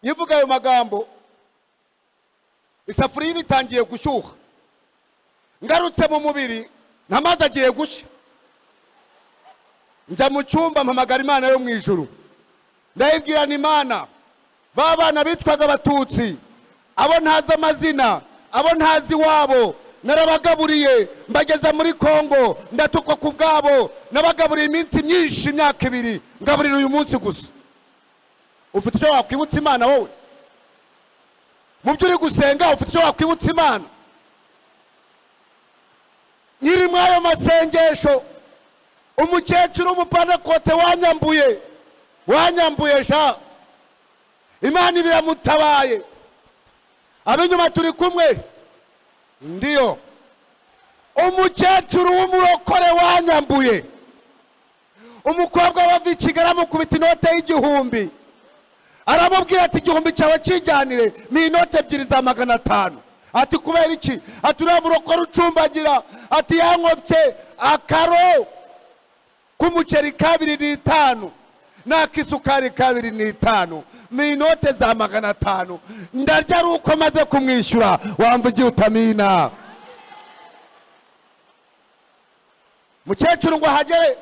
A: Nyivuga ayo magambo, isafuriya bitangiye gushyuha, ngarutse mu mubiri ntamazi agiye gushya. Njya mu cyumba mpamagara Imana yo mu ijuru, ndayibwira ni Imana, babana bitwaga Abatutsi, abo ntazi amazina, abo ntazi wabo, narabagaburiye mbageza muri Kongo, ndatukwa ku bwabo, nabagaburiye iminsi myinshi, imyaka 2, ngaburira uyu munsi gusa. Ufite icyo wakwibutsa Imana wowe? Mu byo uri gusenga ufite icyo wakwibutsa Imana? Nyiri mwayo masengesho, umukecuru w'umupanakote wanyambuye sha, Imana ibiramutabaye. Abinyuma turi kumwe, ndiyo. Umukecuru w'umurokore wanyambuye, umukobwa wava i Kigali amukubita inote y'igihumbi, aramubwira ati igihumbi cyawe kijyanire, ni inote 2 za 500. Ati kubera iki? Ati uriya murokore ucumbagira, ati yankobye akaro k'umuceri 2 n'akisukari 2 ni inote za 500. Ndarya ari uko maze kumwishyura. Wamvugiye utamina. Mukecuru ngo ahagere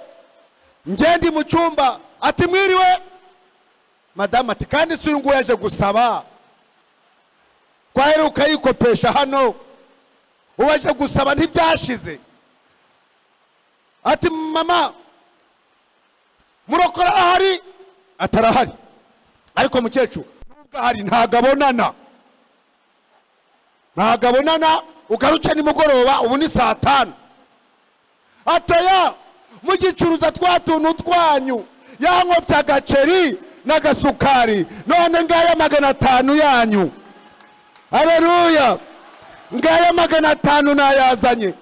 A: ngende mu cyumba ati mwiriwe madamu ati kandi si uyu nguyu yaje gusaba kwaheruka yikopesha hano uwaje gusaba ntibyashize ati mama murokora ahari atarahari ariko mukecuru nubwo ahari ntagabonana ugaruke nimugoroba ubu ni saa 5 atoya mugicuruza twatuntu twanyu yankopye agaceri n'agasukari none ngaya 500 yanyu haleluya ngaya 500 nayazanye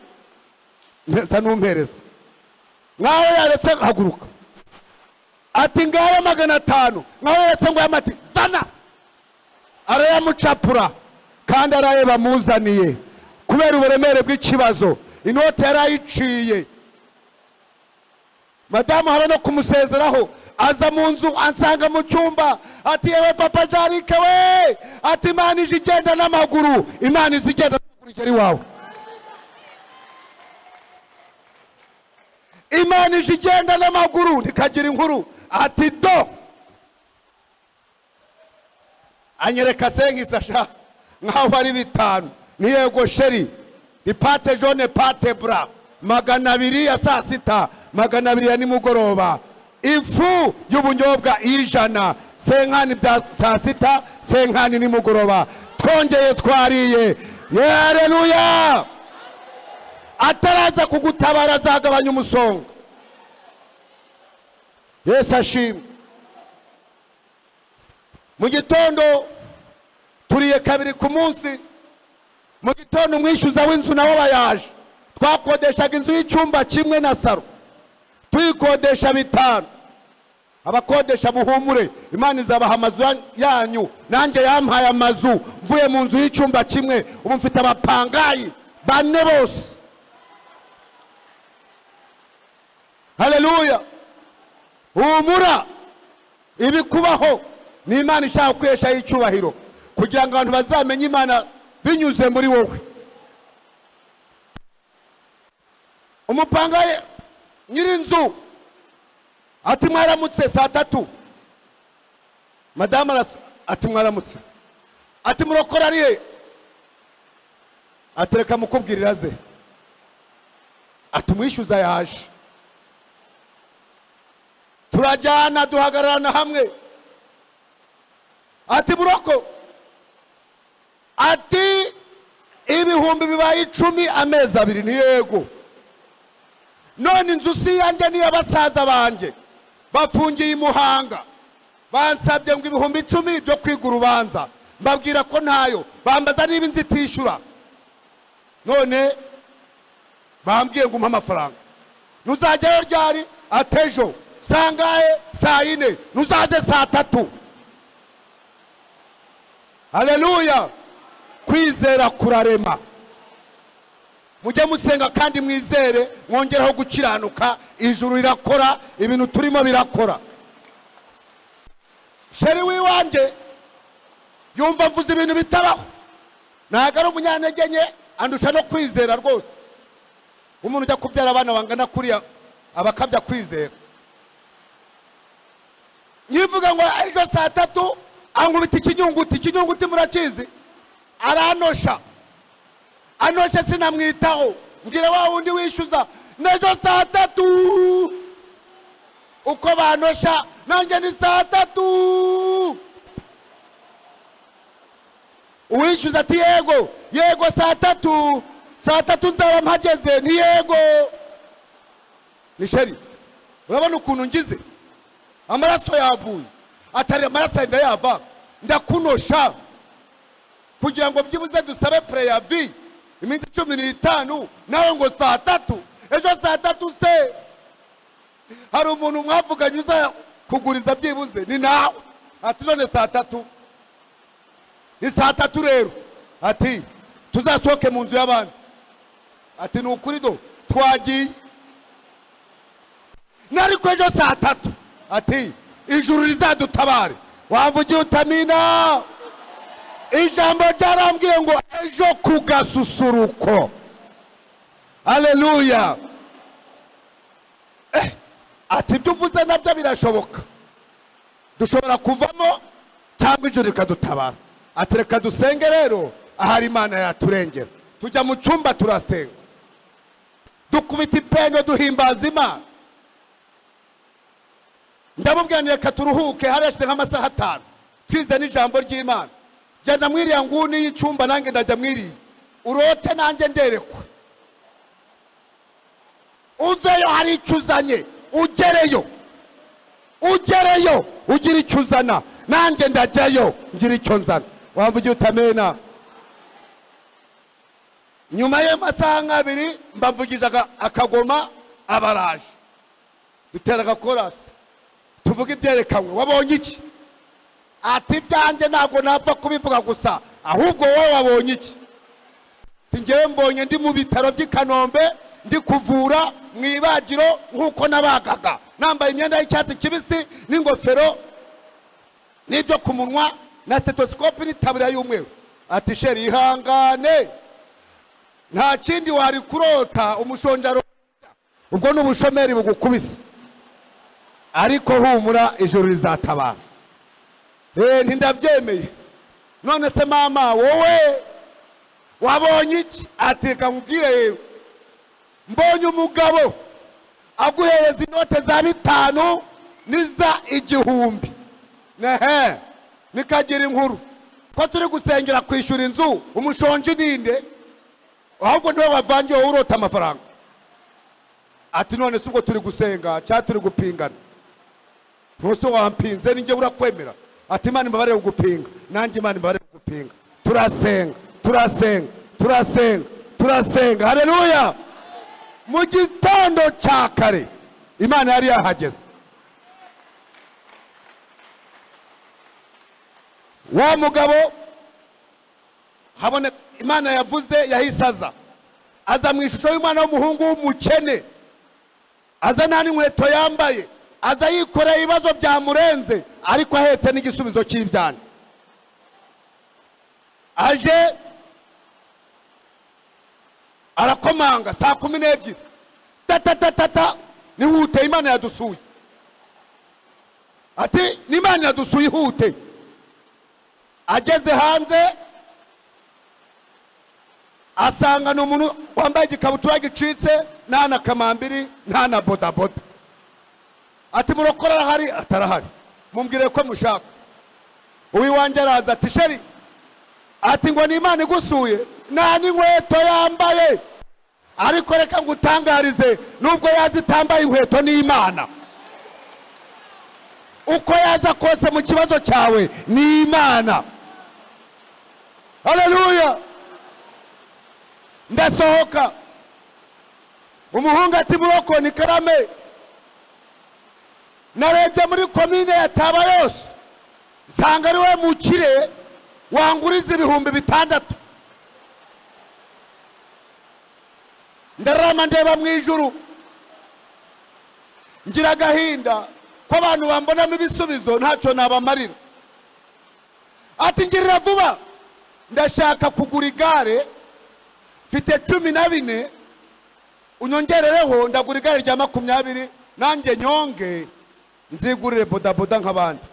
A: mpesa numpereza nkaho yaretse haguruka ati ngaya 500 nkaho yaretse ngo yamati zana arayamucapura kandi araye bamuzaniye kubera uburemere bw'ikibazo inote yarayiciye madamu habe no kumusezeraho aza mu nzu ansanga mu cyumba ati yewe papa Jarike we ati Imana ije igenda n'amaguru Imana izigenda n'amaguru wawe Imana ije igenda n'amaguru nikagira inkuru ati do anyereka senkisasha nkaho ari 5 ni yego sheri ipate jaune pate bra 200 ya saa 6 200 ya nimugoroba ifu y'ubunyobwa 100 senkani bya saa 6 senkani nimugoroba twongeye twariye haleluya ataraza kugutabara zagabanya umusonga Yesu ashimwe mu gitondo turiye kabiri ku munsi mu gitondo umwishyuza w'inzu nawe bayaje twakodeshaga inzu y'icyumba kimwe na saro tuyikodesha 5 abakodesha muhumure Imana izabaha amazu yanyu nanjye yampaye amazu mvuye mu nzu y'icyumba kimwe ubu mfite abapangayi 4 bose haleluya humura ibikubaho ni Imana ishaka kwesha y'icyubahiro kugira ngo abantu bazamenye Imana binyuze muri wowe umupangaye nyirinzu ati mwaramutse saa 3 madamu ati mwaramutse ati murokora ariye atereka mukubwirira ze ati mwishyuza yaje turajyana duhagararana hamwe ati muroko ati ibihumbi bibaye 10 amezi 2 ni yego none inzu si yanjye ni abasaza banje bafungiye imuhanga bansabye ngo ibihumbi 10 byo kwiga urubanza mbabwira ko ntayo bambaza niba inzitishura none bambwiye ngo umpa amafaranga nuzajyayo ryari atejo sangaye saa 4 nuzaze saa 3 haleluya kwizera kurarema mujye musenga kandi mwizere mwongeraho gukiranuka ijuru rirakora ibintu turimo birakora sheri wiwanje yumva mvuze ibintu bitabaho ntago ari umunyantege nke andusha no kwizera rwose umuntu ujya kubyara abana bangana kuriya abakabya kwizera nyivuga ngo ejo saa 3 angubita ikinyunguti murakizi aranosha anosha sinamwitaho mbwira wa wundi wishyuza nejo saa 3 uko banosha nanjye ni saa 3 uwishyuza ati yego saa 3 nzaba mpageze ni yego ni sheri urabona ukuntu ngize amaraso yavuye atari amaraso ndayava ndakunosha kugira ngo byibuze dusabe preavis iminsi 15 nawe ngo saa 3 ejo saa 3 se hari umuntu mwavuganye uza kuguriza byibuze ni nawe ati none saa 3 ni saa 3 rero ati tuzasohoke mu nzu y'abandi ati ni ukuri do twagiye nari ko ejo saa 3 ati ijuru rizadutabare wamvugiye utamina ijambo ryarambwiye ngo ejo ku gasusuruko haleluya ati ibyo uvuze nabyo birashoboka, dushobora kuvamo cyangwa ijuru rikadutabara. Ati reka dusenge rero ahari Imana yaturengera. Tujya mu cyumba turasenga, dukubita ipenyo duhimbaza Imana. Ndamubwira nti reka turuhuke, harashyize nk'amasaha 5 twize n'ijambo ry'Imana. Genda mwiriya nguni y'icyumba nange ndajya mwiriye, urote nange nderekwa. Uveyo hari icyo uzanye, ugereyo ugira icyo uzana, nange ndajyayo ngira icyo nzana. Wamvugiye utamena. Nyuma y'amasaha 2 mbavugizaga akagoma abaraje, dutera agakorasi tuvuga ibyerekanwe. Wabonye iki? Ati byanjye ntabwo napfa kubivuga gusa, ahubwo wowe wabonye iki? Ngewe mbonye ndi mu bitaro by'i Kanombe ndi kuvura mu ibagiro nk'uko nabagaga, nambaye imyenda y'icyatsi kibisi n'ingofero n'ibyo ku munwa na stethoscope n'itaburiya y'umweru. Ati sheri ihangane, nta kindi wari kurota umushonjaro, ubwo n'ubushomeri bugukubise, ariko humura ijuru rizatabara. Ntindabyemeye. None se mama wowe wabonye iki? Ati reka nkubwire yewe, mbonye umugabo aguhereza inote za 5 n'iza 1000. Nehe, nikagira inkuru ko turi gusengera kwishura inzu, umushonji ninde? Ahubwo niwe wavangiye wowe urota amafaranga. Ati none se ubwo turi gusenga cyangwa turi gupingana? Ntose wampinze ninjye urakwemera. Ati Imana imbabarire kugupinga, nanjye Imana imbabarire kugupinga. Turasenga. Haleluya. Mu gitondo cya kare Imana yari yahageze. Wa mugabo habone Imana yavuze yahise aza mu ishusho y'umwana w'umuhungu w'umukene, aza nta n'inkweto yambaye, aza yikoreye ibibazo byamurenze, ariko ahetse n'igisubizo cy'ibyana. Aje arakomanga saa 12, tata nihute Imana yadusuye. Ati n'Imana yadusuye ihute. Ageze hanze asanga n'umuntu wambaye igikabutura gicitse, nta na kamambiri, nta na bodaboda. Ati murokora hari? Atarahari. Mumbwire ko mushaka. Uwiwanjye araza ati sheri, ati ngo ni Imana igusuye, nta n'inkweto yambaye, ariko reka ngutangarize, nubwo yazitambaye inkweto ni Imana. Uko yaza kose mu kibazo cyawe ni Imana. Haleluya. Ndasohoka, umuhungu ati muroko ni karame. Narebye muri komine ya Taba yose nsanga ari we mukire wanguriza 6,000. Ndarama ndeba mu ijuru, ngira agahinda ko abantu bambonamo ibisubizo ntacyo nabamarira. Ati ngirira vuba, ndashaka kugura igare, mfite 14, unyongerereho ndagura igare rya 20, nanjye nyonge nzigurire bodaboda nk'abandi.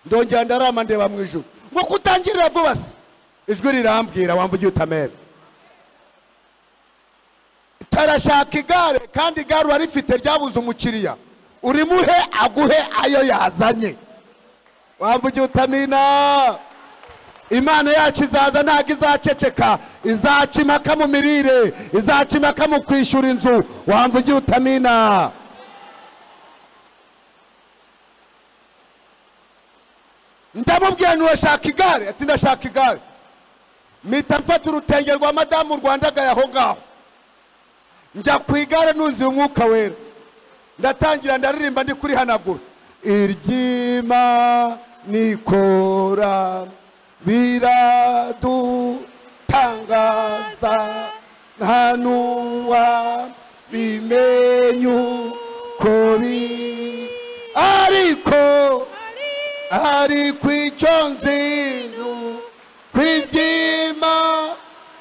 A: Ndongera ndarama ndeba mu ijuru, ngo kutangirira vuba se. Ijwi rirambwira wamvugiye utamera. Tarashaka igare kandi igare warifite ryabuze umukiriya, urimuhe aguhe ayo yazanye. Wamvugiye utamina. Imana yacu izaza ntago izaceceka, izaca impaka mu mirire, izaca impaka mu kwishura inzu. Wamvugiye utamina. Ndamubwira nurashaka igare? Ati ndashaka igare. Mpita mfata urutenge rwa madamu rwandagaye aho ngaho, njya ku igare nuzuye umwuka wera, ndatangira ndaririmba ndi kuri hanagura. Iryima nikora biradutangaza, nta nuwa bimenyu ko biri, ariko icyo nzindu kwibyima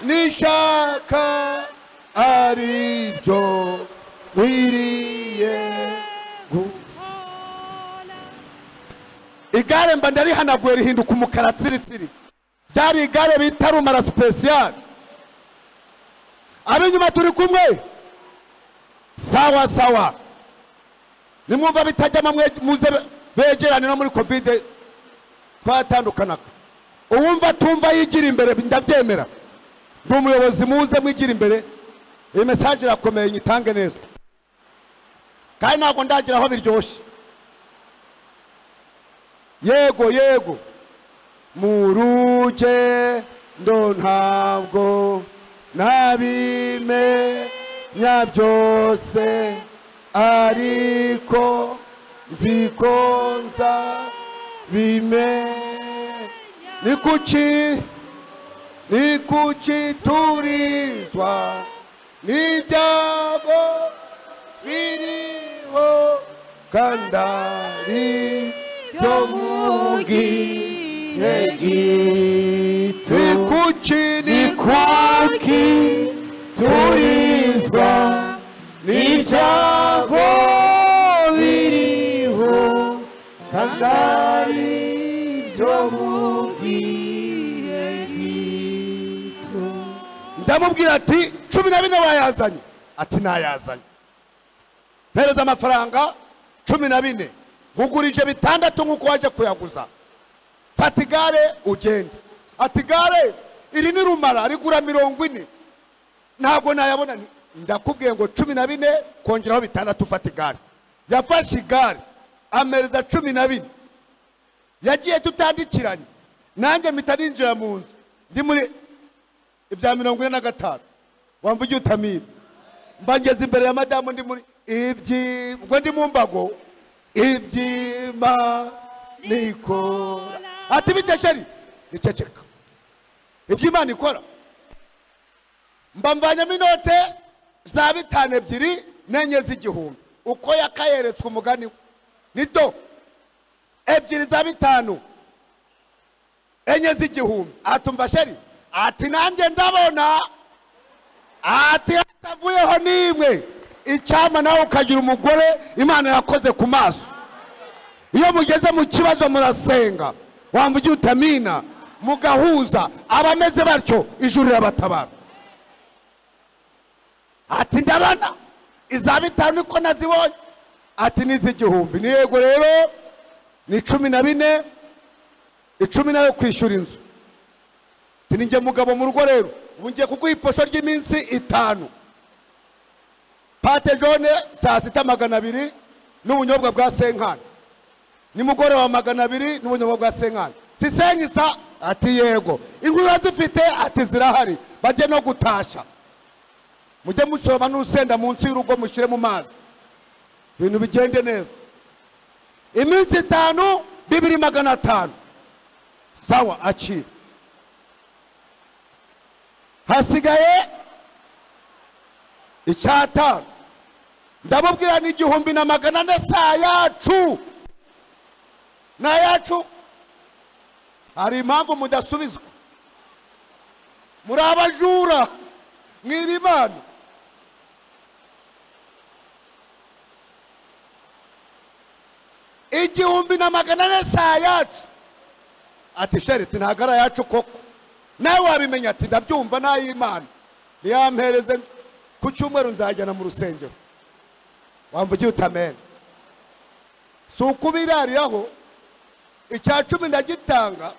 A: nishaka aribyo biri ngiye igare mba ndarihanaguye rihinduka umukara tsiritsiri. Byari igare bita rumara special. Abinyuma turi kumwe sawa sawa. Nimwumva bitajyama muze begerane no muri covid twatandukanaga. Uwumva tumva yigira imbere ndabyemera. Ndi umuyobozi muze mwigira imbere. Iyi message irakomeye nyitange neza. Kandi ntabwo ndagira aho biryoshye. Yego yego muruje ndo ntabwo nabimenya byose ariko nzikonza ni kuki turizwa n'ibyago biriho kandari byo mu gihe gito. Ni kuki turizwa n'ibyago biriho kandari byo mu gihe gito. Ndamubwira ati 14 wayazanye. Ati nayazanye. Mpereza amafaranga 14. Nkugurije bitandatu nkuko waje kuyaguza. Fata igare ugende. Ati igare iri ni rumara rigura 40. Ntabwo nayabona. Ndakubwiye ngo 14 kongeraho bitandatu fata igare. Yafashe igare amereza 14. Yagiye tutandikiranye. Nanjye mpita ninjira mu nzu. Ndi muri ibya 45. Wamvuge utamira. Mbangeze imbere ya madamu ndi muri ubwo ndi mu mbago ibyima nikora. Ati bitesheri niceceka. Iby'Imana ikora mbamvanyamo inote za 5 ebyiri n'enye z'igihumbi. Uko yakayeretswe umugani we nido ebyiri za 5 enye z'igihumbi. Atumva sheri ati nanjye ndabona ati atavuyeho nimwe icyama nawe ukagira umugore Imana yakoze ku maso. Iyo mugeze mu kibazo murasenga wamvuge utamina mugahuza abameze batyo ijuru rabatabara. Ati ndabana iza 5 niko nazibonye. Ati n'iz'igihumbi. Ni yego rero ni 14 10 nayo kwishyura inzu. Ati ninjye mugabo mu rugo rero ubu ngiye kuguha iposho ry'iminsi 5. Pate jaune saa 6 n'ubunyobwa bwa senkana. Nimugore wa 200 n'ubunyobwa bwa senkana. Sisenyisa ati yego. Inkuru zifite ati zirahari. Baje no gutasha. Mujye musoba n'usenda munsi y'urugo mushyire mu mazi. Ibintu bigende neza. Iminsi 5 2,500. Sawa akira. Hasigaye icyatanu. Ndamubwira ni 1,400 saa yacu. Na yacu hari impamvu mudasubizwa. Muri abajura mwiba Imana. Igihumbi na 400 saa yacu. Ati sheriti ntagara yacu koko. Nawe wabimenya ati ndabyumva n'ay'Imana. Niyampereze ku cyumweru nzajyana mu rusengero. Wamvugiye utamena. So kubirariraho icya 10 ndagitanga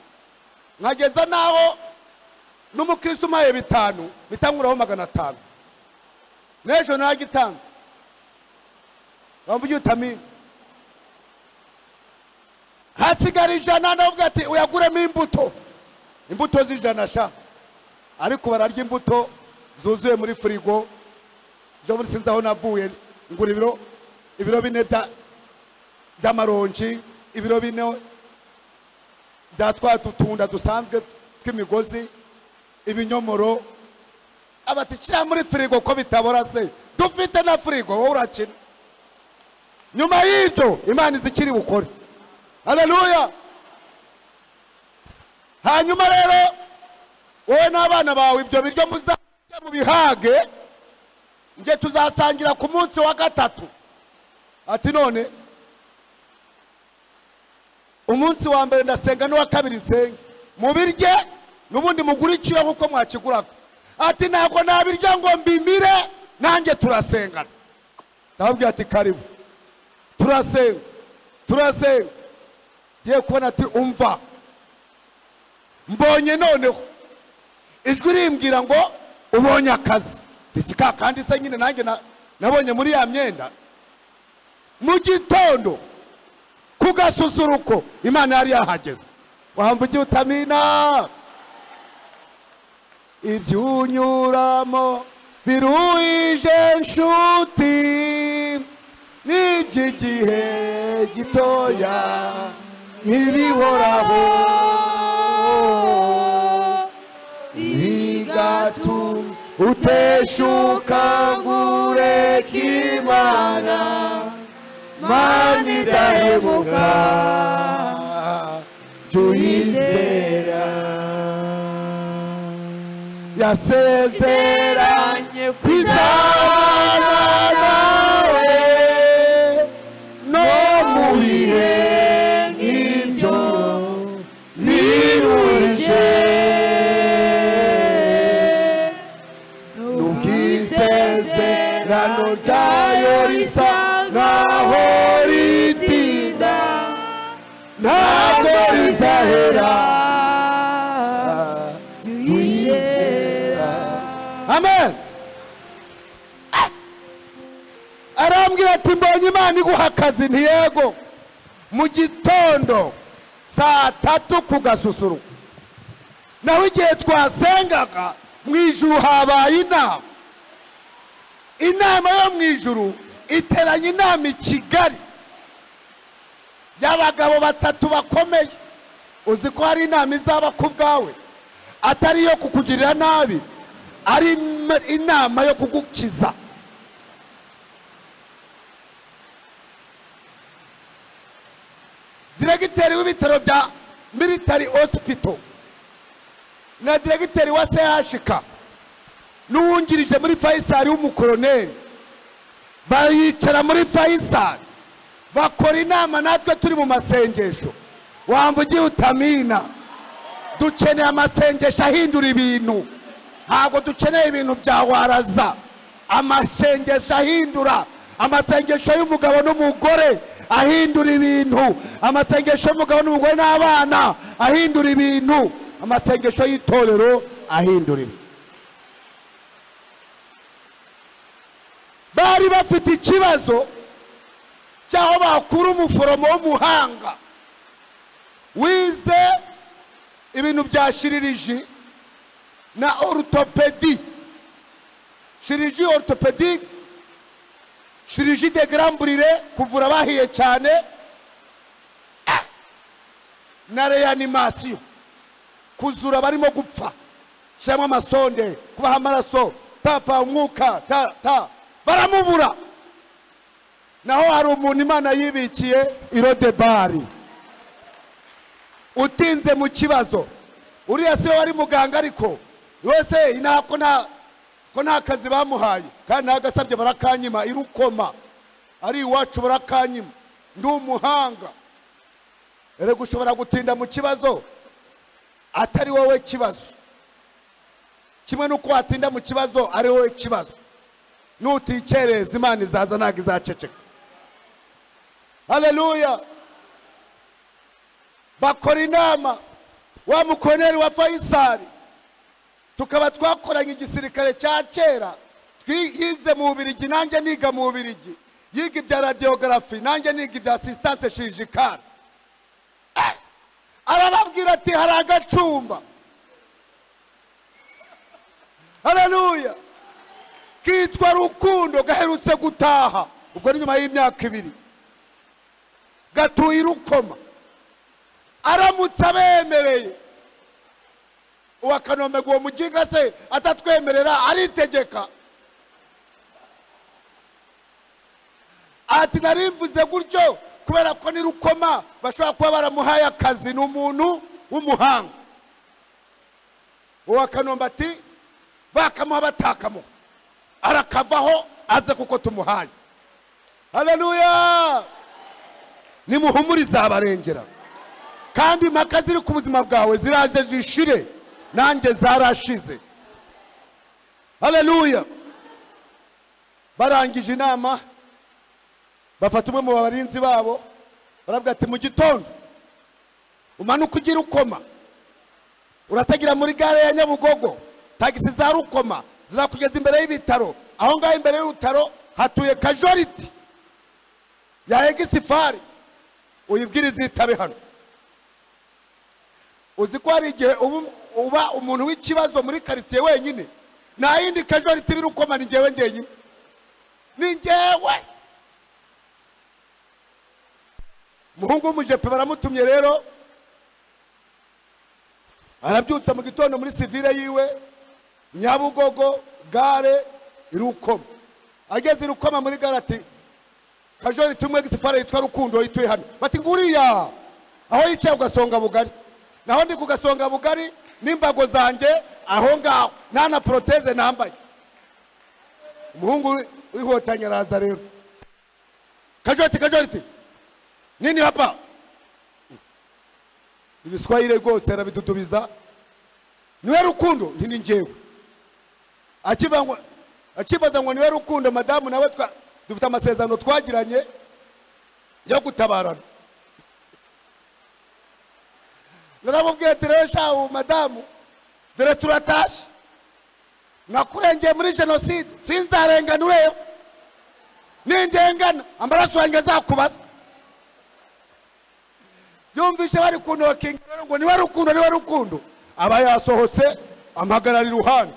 A: nkageza naho n'umukristo maye 5 bitanguraho 500. Nejo nagitanze. Wamvugiye utamena. Hasigara 100 ndavuga ati uyaguremo imbuto. Imbuto z'ijana sha. Ariko bararya imbuto zuzuye muri frigo. Jo muri sinzaho navuye ngura ibiro 4 by'amaronji, ibiro 4 bya twatutunda dusanzwe tw'imigozi, ibinyomoro. Abati kira muri frigo ko bitabora se. Dufite na frigo wowe urakina. Nyuma y'ibyo Imana izikiri bukore. Haleluya. Hanyuma rero wowe n'abana bawe ibyo biryo muzajya mu bihage nge tuzasangira ku munsi wa 3. ati none umunsi wa mbere ndasenga n'uwa kabiri nsenga mubirye n'ubundi mugurikira nkuko mwakiguraga. Ati ntabwo nabirya ngo mbimire nanjye turasengana. Ndababwira ati karibu turasenga ngiye kubona ati umva mbonye noneho ijwi rimbwira ngo ubonye akazi. Bisika kandi se nyine nanjye nabonye muri ya myenda mu gitondo ku gasusuruko Imana yari yahageze. Wamvugiye utamina ibyunyuramo biruhije nshuti n'iby'igihe gitoya ntibihoraho ibigatuma uteshuka ngureka Imana Mana idahemuka tuyizera yasezeranye kwizabana nawe no mu bihe nk'ibyo biruhije n'ubwisezerano ryayo risa nkaho ritinda ntabwo rizahera tuyizera. Amen. Arambwira ati mbonye Imana iguha akazi. Ntiyego mu gitondo saa 3 ku gasusuruko naho igihe twasengaga mu ijuru habaye inama yo mu ijuru iteranye inama i Kigali y'abagabo 3 bakomeye. Uzi ko hari inama izaba ku bwawe atari yo kukugirira nabi, ari inama yo kugukiza. Diregiteri w'ibitaro bya military hospital na diregiteri wa CHK n'uwungirije muri Faisal w'umukoloneli bayicara muri Faisal bakora inama natwe turi mu masengesho. Wamvugiye utamina dukeneye amasengesho ahindura ibintu, ntabwo dukeneye ibintu bya waraza. Amasengesho ahindura, amasengesho y'umugabo n'umugore ahindura ibintu, amasengesho y'umugabo n'umugore n'abana ahindura ibintu, amasengesho y'itorero ahindura ibintu. Bari bafite ikibazo cyaho bakura umuforomo w'umuhanga wize ibintu bya shiririji na orthopedi, chirurgie orthopedique, chirurgie de grand brûlé, kuvura bahiye cyane na reanimation, kuzura barimo gupfa, cyangwa amasonde, kubaha amaraso, papa umwuka baramubura. Naho hari umuntu Imana yibikiye irodebari utinze mu kibazo. Uriya se wari muganga ariko wese inako nta kazi bamuhaye kandi nagasabye barakanyima irukoma ari iwacu barakanyima. Ndi umuhanga ere gushobora gutinda mu kibazo atari wowe kibazo, kimwe nuko watinda mu kibazo ari wowe kibazo. Nutikereza Imana izaza ntago izaceceka. Haleluya. Bakora inama wa mukoloneli wa Faisal, tukaba twakoranye igisirikare cya kera, twiyize mu Bubiligi, nanjye niga mu Bubiligi, yiga ibya radiography, nanjye niga ibya assistance chirurgicale. Arababwira ati hari agacumba, haleluya, kitwa Rukundo, gaherutse gutaha ubwo nyuma y'imyaka 2, gatuye Rukoma. Aramutse abemereye uwa Kanombe uwo muginga se atatwemerera aritegeka ati narimvuze gutyo kubera ko ni Rukoma bashobora kuba baramuhaye akazi n'umuntu w'umuhanga. Uwa Kanombe ati bakamuha batakamuha arakavaho aze kuko tumuhaye. haleluya. Nimuhumurize abarengera, kandi impaka ziri ku buzima bwawe ziraje zishire, nanjye zarashize. Haleluya. Barangije inama, bafata umwe mu barinzi babo, barabwira ati mu gitondo umanuka ugira ukoma, uratagira muri gare ya Nyabugogo, tagisi za Rukoma zirakugeza imbere y'ibitaro. Aho ngaho imbere y'ubutaro hatuye kajoriti ya egisifari, uyibwiriza itabe hano. Uzi ko hari igihe uba umuntu w'ikibazo muri karitsiye wenyine, nta yindi kajoriti birukoma, ni njyewe njyenyine, ni njyewe. Muhungu w'umujepe baramutumye rero, arabyutsa mu gitondo muri sivile yiwe, Nyabugogo gare Rukoma. Ageze Rukoma muri gare ati kajoriti umwe gisifari yitwa Rukundo yituye hano. Bati nguriya aho yicaye ugasonga bugari, naho ndi kugasonga bugari n'imbago zanjye aho ngaho, nta na proteze nambaye. Umuhungu w'ihotanya araza rero, kajoriti nini hapa? Ibiswahili rwose arabidudubiza. Niwe Rukundo? Ni njyewe. Akibaza ngo niwe Rukundo, madamu nawe dufite amasezerano twagiranye yo gutabarana. Naramubwiye ati rero shahu madamu, dore turatashe, nakurengeye muri jenoside, sinzarenganure, nindengana amaraso yanjye azakubazwa. Yumvishe bari kunokinga ngo niwe Rukundo, aba yasohotse amagarara iruhande.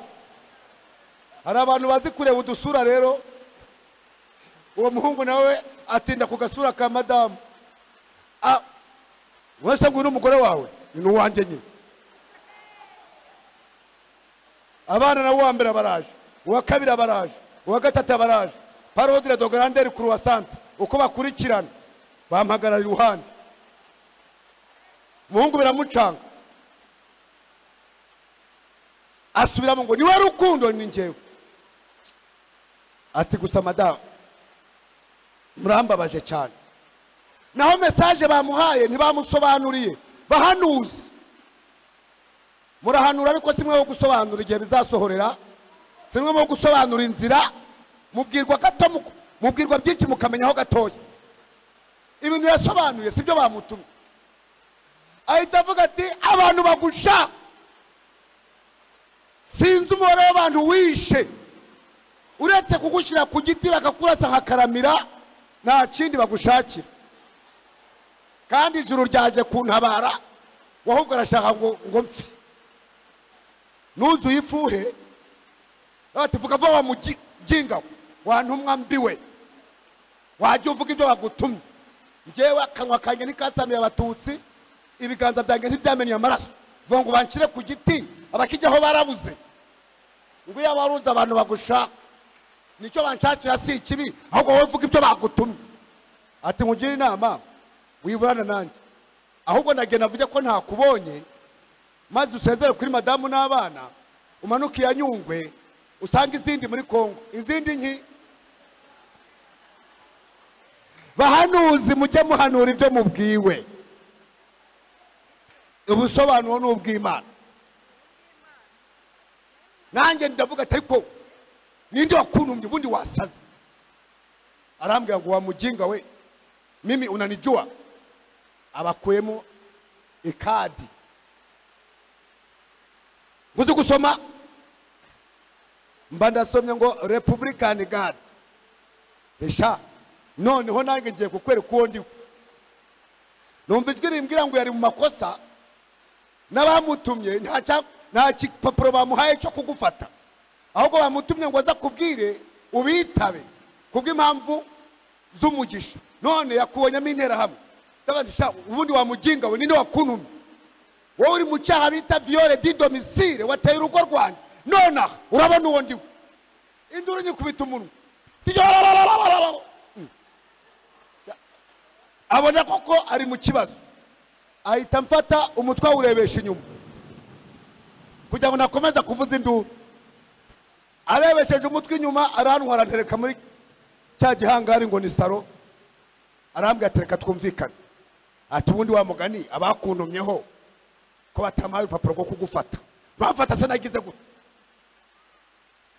A: Hari abantu bazi kureba udusura rero, uwo muhungu nawe atinda ku gasura ka madamu. Wese ngo n'umugore wawe ni uwanjye nyine. Abana nabo wa mbere baraje, uwa kabiri baraje, uwa gatatu baraje, parodire do grandeur croissante, uko bakurikirana bampagarara iruhande. Muhungu biramucanga, asubiramo ngo niwe Rukundo, ni njyewe. Ati gusa madamu murambabaje cyane. Naho message bamuhaye ntibamusobanuriye. Bahanuzi murahanura, ariko simwe wo gusobanura igihe bizasohorera, simwe wo gusobanura inzira. Mubwirwa gato, mubwirwa byinshi mukamenyaho gatoya. Ibintu yasobanuye sibyo bamutumye. Ahita avuga ati abantu bagusha, sinzi umubare w'abantu wishe, uretse kugushyira ku giti bakakurasa nkakaramira, nta kindi bagushakira. Kandi ijuru ryaje kuntabara, wahubwo arashaka ngo mpfe. Nuzuye ifuhe, ati vuga vuba muginga wantumwa mbiwe, wajye uvuga ibyo bagutumye. Njyewe akanwa kanjye nikasamiye abatutsi, ibiganza byanjye ntibyamenye amaraso, vuga ngo banshyire ku giti abakijyaho barabuze. Ngo iyo waruze abantu bagushaka, nicyo banshakira si ikibi, ahubwo wowe uvuga ibyo bagutumye. Ati nkugire inama wiburana nanjye, ahubwo ndagenda navuge ko ntakubonye, maze usezere kuri madamu n'abana, umanuke ya Nyungwe usanga izindi muri Kongo. Izindi nki bahanuzi mujye muhanura ibyo mubwiwe, ubusobanuro n'ubw'Imana. Nanjye ndavuga ati ariko ninde wakunumye ubundi wasaze? Arambwira ngo wamujinga we, mimi unanijua. Abakuyemo ikadi, nguzi gusoma, mba ndasomye ngo Republican Guard. Esha noneho nanjye ngiye kukwereka uwo ndiwe. Numva ijwi rimbwira ngo yari mu makosa, n'abamutumye nta kipapuro bamuhaye cyo kugufata, ahubwo bamutumye ngo aza kubwire ubitabe kubw'impamvu z'umugisha. None yakubonyemo interahamwe. Ndabandisha ubundi wamuginga we, ninde wakunumye? Wowe uri mu cyaha bita viole di domicile, wateye urugo rwanjye, nona urabona uwo ndiwe. Induru nyikubita umunwa, abona koko ari mu kibazo, ahita mfata umutwe awurebesha inyuma kugira ngo nakomeza kuvuza induru. Arebesheje umutwe inyuma, arantwara ntereka muri cya gihangari ngo ni saro arambwira ati reka twumvikane ati ubundi wa mugani abakuntumyeho ko batamaye urupapuro rwo kugufata bafata se nagize gute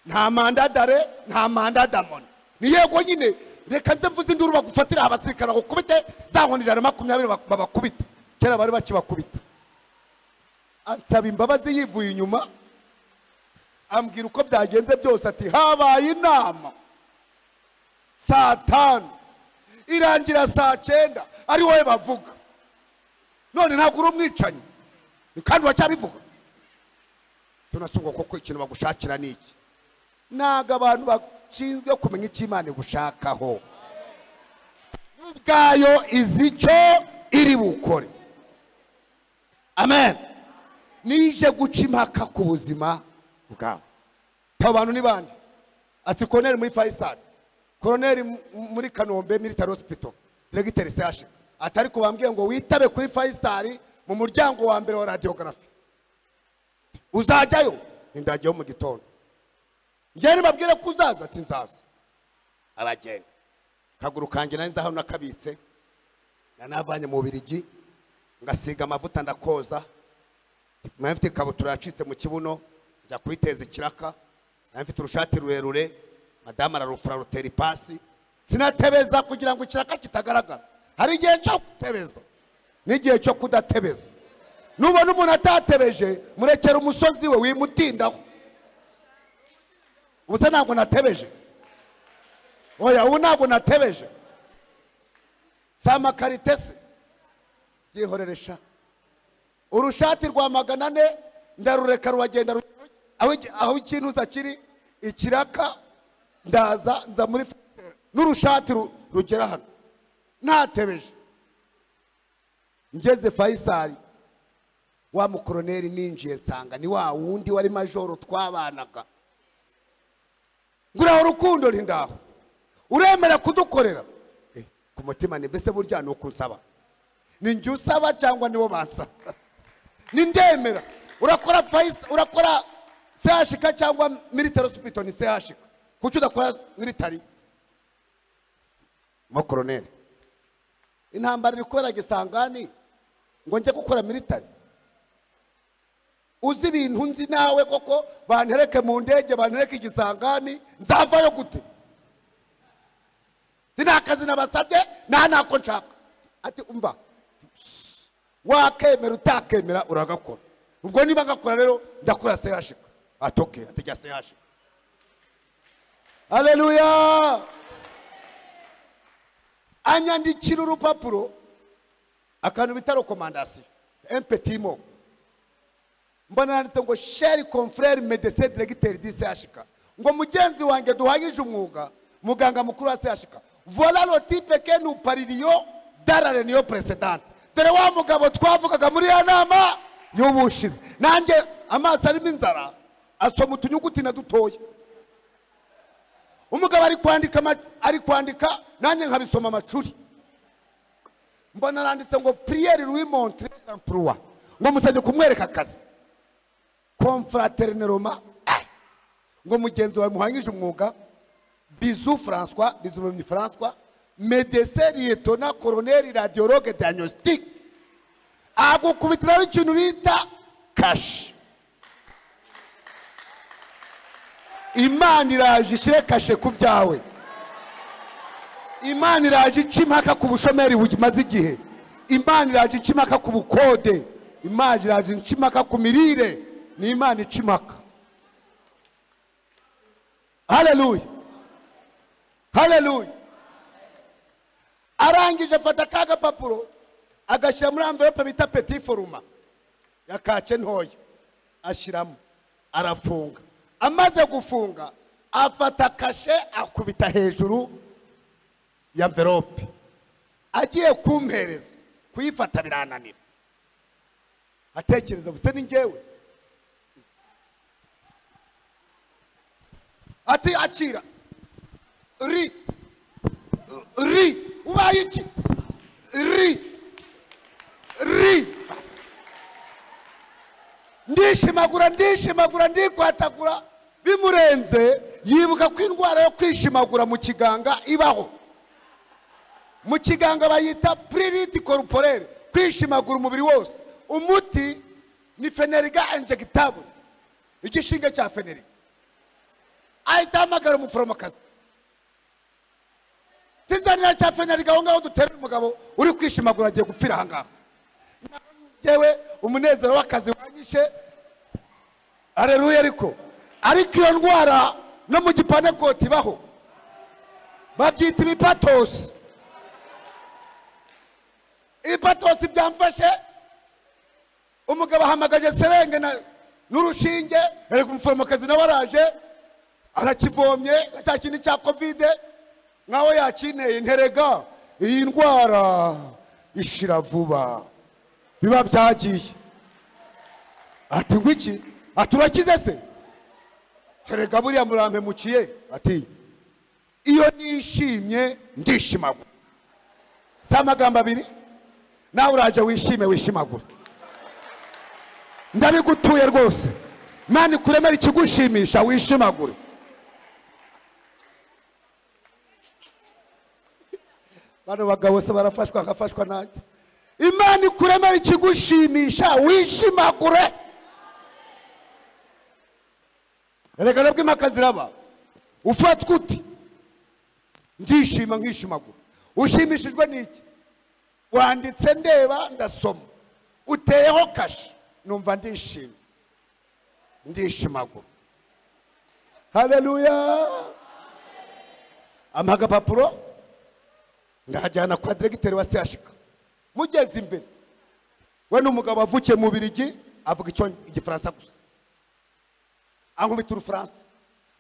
A: nta mandadare nta mandadamoni ni yego nyine reka nze mvuze induru bagufatira abasirikara gukubite za nkoni 120 babakubita kera bari bakibakubita ansaba imbabazi yivuye inyuma ambwira uko byagenze byose ati habaye inama saa 5 irangira saa 9 ari wowe bavuga none ntabwo uri umwicanyi kandi wacyabivuga tunasubwa koko ikintu bagushakira niki naga abantu bashinzwe kumenya icyo Imana gushakaho ubwayo izicyo iri bukore amen nije guca impaka ku buzima bwawe abantu ni bandi ati colonel muri Faisal colonel muri Kanombe military hospital directeur CH atari kubambwiye ngo witabe kuri Faisal mu muryango wa mbere wa radiography uzajyayo ndajyayo mu gitondo njye nibabwire ko uzaza ati nzaza aragenda kaguru kanjye nari nzaho nakabitse nanavanye mu Birigi ngasiga amavuta ndakoza mfite ikabutura yacitse mu kibuno njya kwiteza ikiraka mfite urushati rurerure madame ararufura rutera ipasi sinatebeza kugira ngo ikiraka kitagaragara hari igihe cyo kutebeza n'igihe cyo kudatebeza nubona umuntu atatebeje murekera umusozi we wimutindaho ubuse ntabwo natebeje oya ubu ntabwo natebeje sama karitese yihoreresha urushati rwa 400 ndarureka rubagenda aho ikintu zakiri ikiraka ndaza nza muri n'urushati rugera hano natebeje ngeze Faisal wa mukoroneri ninjiye nsanga ni wa wundi wari majoro twabanaga ngura Rukundo lindaho uremera kudukorera ku mutima ni mbese burya no kunsaba ni njye usaba cyangwa nibo bansa ni ndemera urakora Faisal urakora CHK cyangwa military hospital ni CHK kuki udakora military mo colonel intambara iri kubera Gisangani ngo nje gukora military uzi ibintu nzi nawe koko bantereke mu ndege bantereke Gisangani nzavayo gute sinakazi nabasabye nako nshaka ati umva wakemera utakemera uragakora ubwo niba ngakora rero ndakora CHK atoke atijya CHK haleluya anyandikira urupapuro akantu bita recommandation un petit mot mbona nanditse ngo cher confrère médecin directeur du CHK ngo mugenzi wanjye duhagije umwuga muganga mukuru wa CHK voilà le type que nous parlions dans la réunion précédente dore wa mugabo twavugaga muri ya nama y'ubushize nanjye amaso arimo inzara asoma utunyuguti na dutoya umugabo ari kwandika nanjye nkabisoma amacuri mbona nanditse ngo prière lui montrer l'emploi ngo musajye kumwereka akazi confraternellement ngo mugenzi wawe muhangije umwuga Bisou François Bisou François médecin lieutenant colonel radiologue diagnostic agukubitiraho ikintu bita cash Imana iraje ishire kashe ku byawe Imana iraje icimaka ku bushomeri bumaze igihe Imana iraje icimaka ku bukode Imana iraje icimaka ku mirire ni Imana icimaka haleluya haleluya arangije afata kaga papuro agashyira muri envelope bita petit format yakake ntoya ashiramo arafunga amaze gufunga afata kashe akubita hejuru ya envelope agiye kumpereza kuyifata birananira atekereza buse ni ngewe ati akira ri ubaye iki ri ndishimagura ndikwatagura bimurenze yibuka ko indwara yo kwishimagura mu kiganga ibaho. Mu kiganga bayita pririte corporelle, kwishimagura umubiri wose. Umuti ni feneriga injectable, igishinge cya feneriga. Ahita amagara umuforomokazi, tinzanira cya feneriga aho ngaho dutera umugabo uri kwishimagura agiye gupfira aha ngaha. Jewe umunezero w'akazi wanyishe, aleluya. Ariko iyo ndwara no mu gipanekoti ibaho, babyita ibipatosi. Ibipatosi byamfashe, umugabo ahamagaje serenge n'urushinge, ariko umuforomokazi nawe araje arakivomye, cya kintu cya covid nkaho yakineye. Nterega iyi ndwara ishira vuba, biba byagiye. Ati ngwiki, aturakize se? Terega buriya murampemukiye. Ati iyo nishimye ndishimagura. Si amagambo abiri? Nawe uraje wishime wishimagura. Ndabigutuye rwose. Imana ikuremera ikigushimisha wishimagura. Bano bagabo se barafashwa agafashwa nanjye. Imana ikuremera ikigushimisha wishimagure. Erega nabwo impaka ziraba. Ufatwa uti ndishima nkishimagura. Ushimishijwe n'iki? Wanditse ndeba ndasoma, uteyeho kashi, numva ndishima ndishimagura. Haleluya. Amaga papuro ndajyana kwa diregiteri wa CHK. Mugeze imbere, we n'umugabo avukiye mu Birigi, avuga igifaransa gusa. Ankubita urufaransa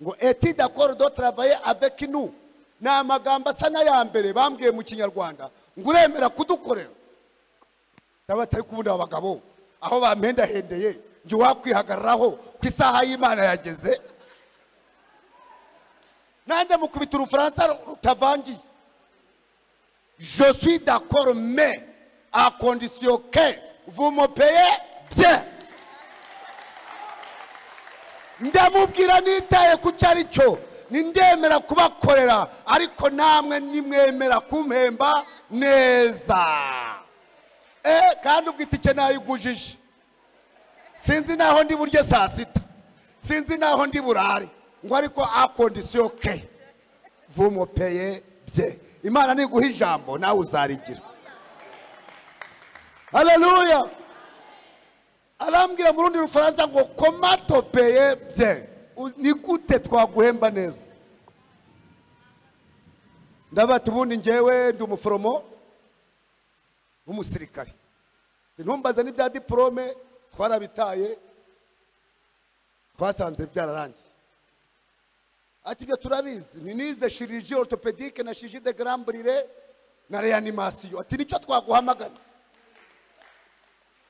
A: ngo eti d'accord de travailler avec nous. Na amagambo asa n'aya mbere bambwiye mu Kinyarwanda ngo uremera kudukorera. Ndabatari kubunda abagabo aho bampendahendeye, nje wakwihagararaho ku isaha y'Imana yageze. Nanjye mukubita urufaransa rutavangiye. Je suis d'accord, mais à condition que vous me payez bien. Ndamubwira nitaye ku cyari cyo, nindemera kubakorera, ariko namwe nimwemera kumpemba neza. Kandi ubwitike nayigujije. Sinzi naho ndi burye saa sita, sinzi naho ndi burare, ngo ariko à condition que vous me payez bien. Imana niguha ijambo nawe uzarigira. Haleluya. Arambwira mu rundi rufaransa ngo comment te payer bien. Ni gute twaguhemba neza? Ndabati ubundi njyewe ndi umuforomo w'umusirikare. Ntumbaza n'ibya diplome twarabitaye, twasanze byararangiye. Ati byo turabizi, nize chirurgie orthopédique na chirurgie de grand brûlé na réanimation. Ati nicyo twaguhamagana.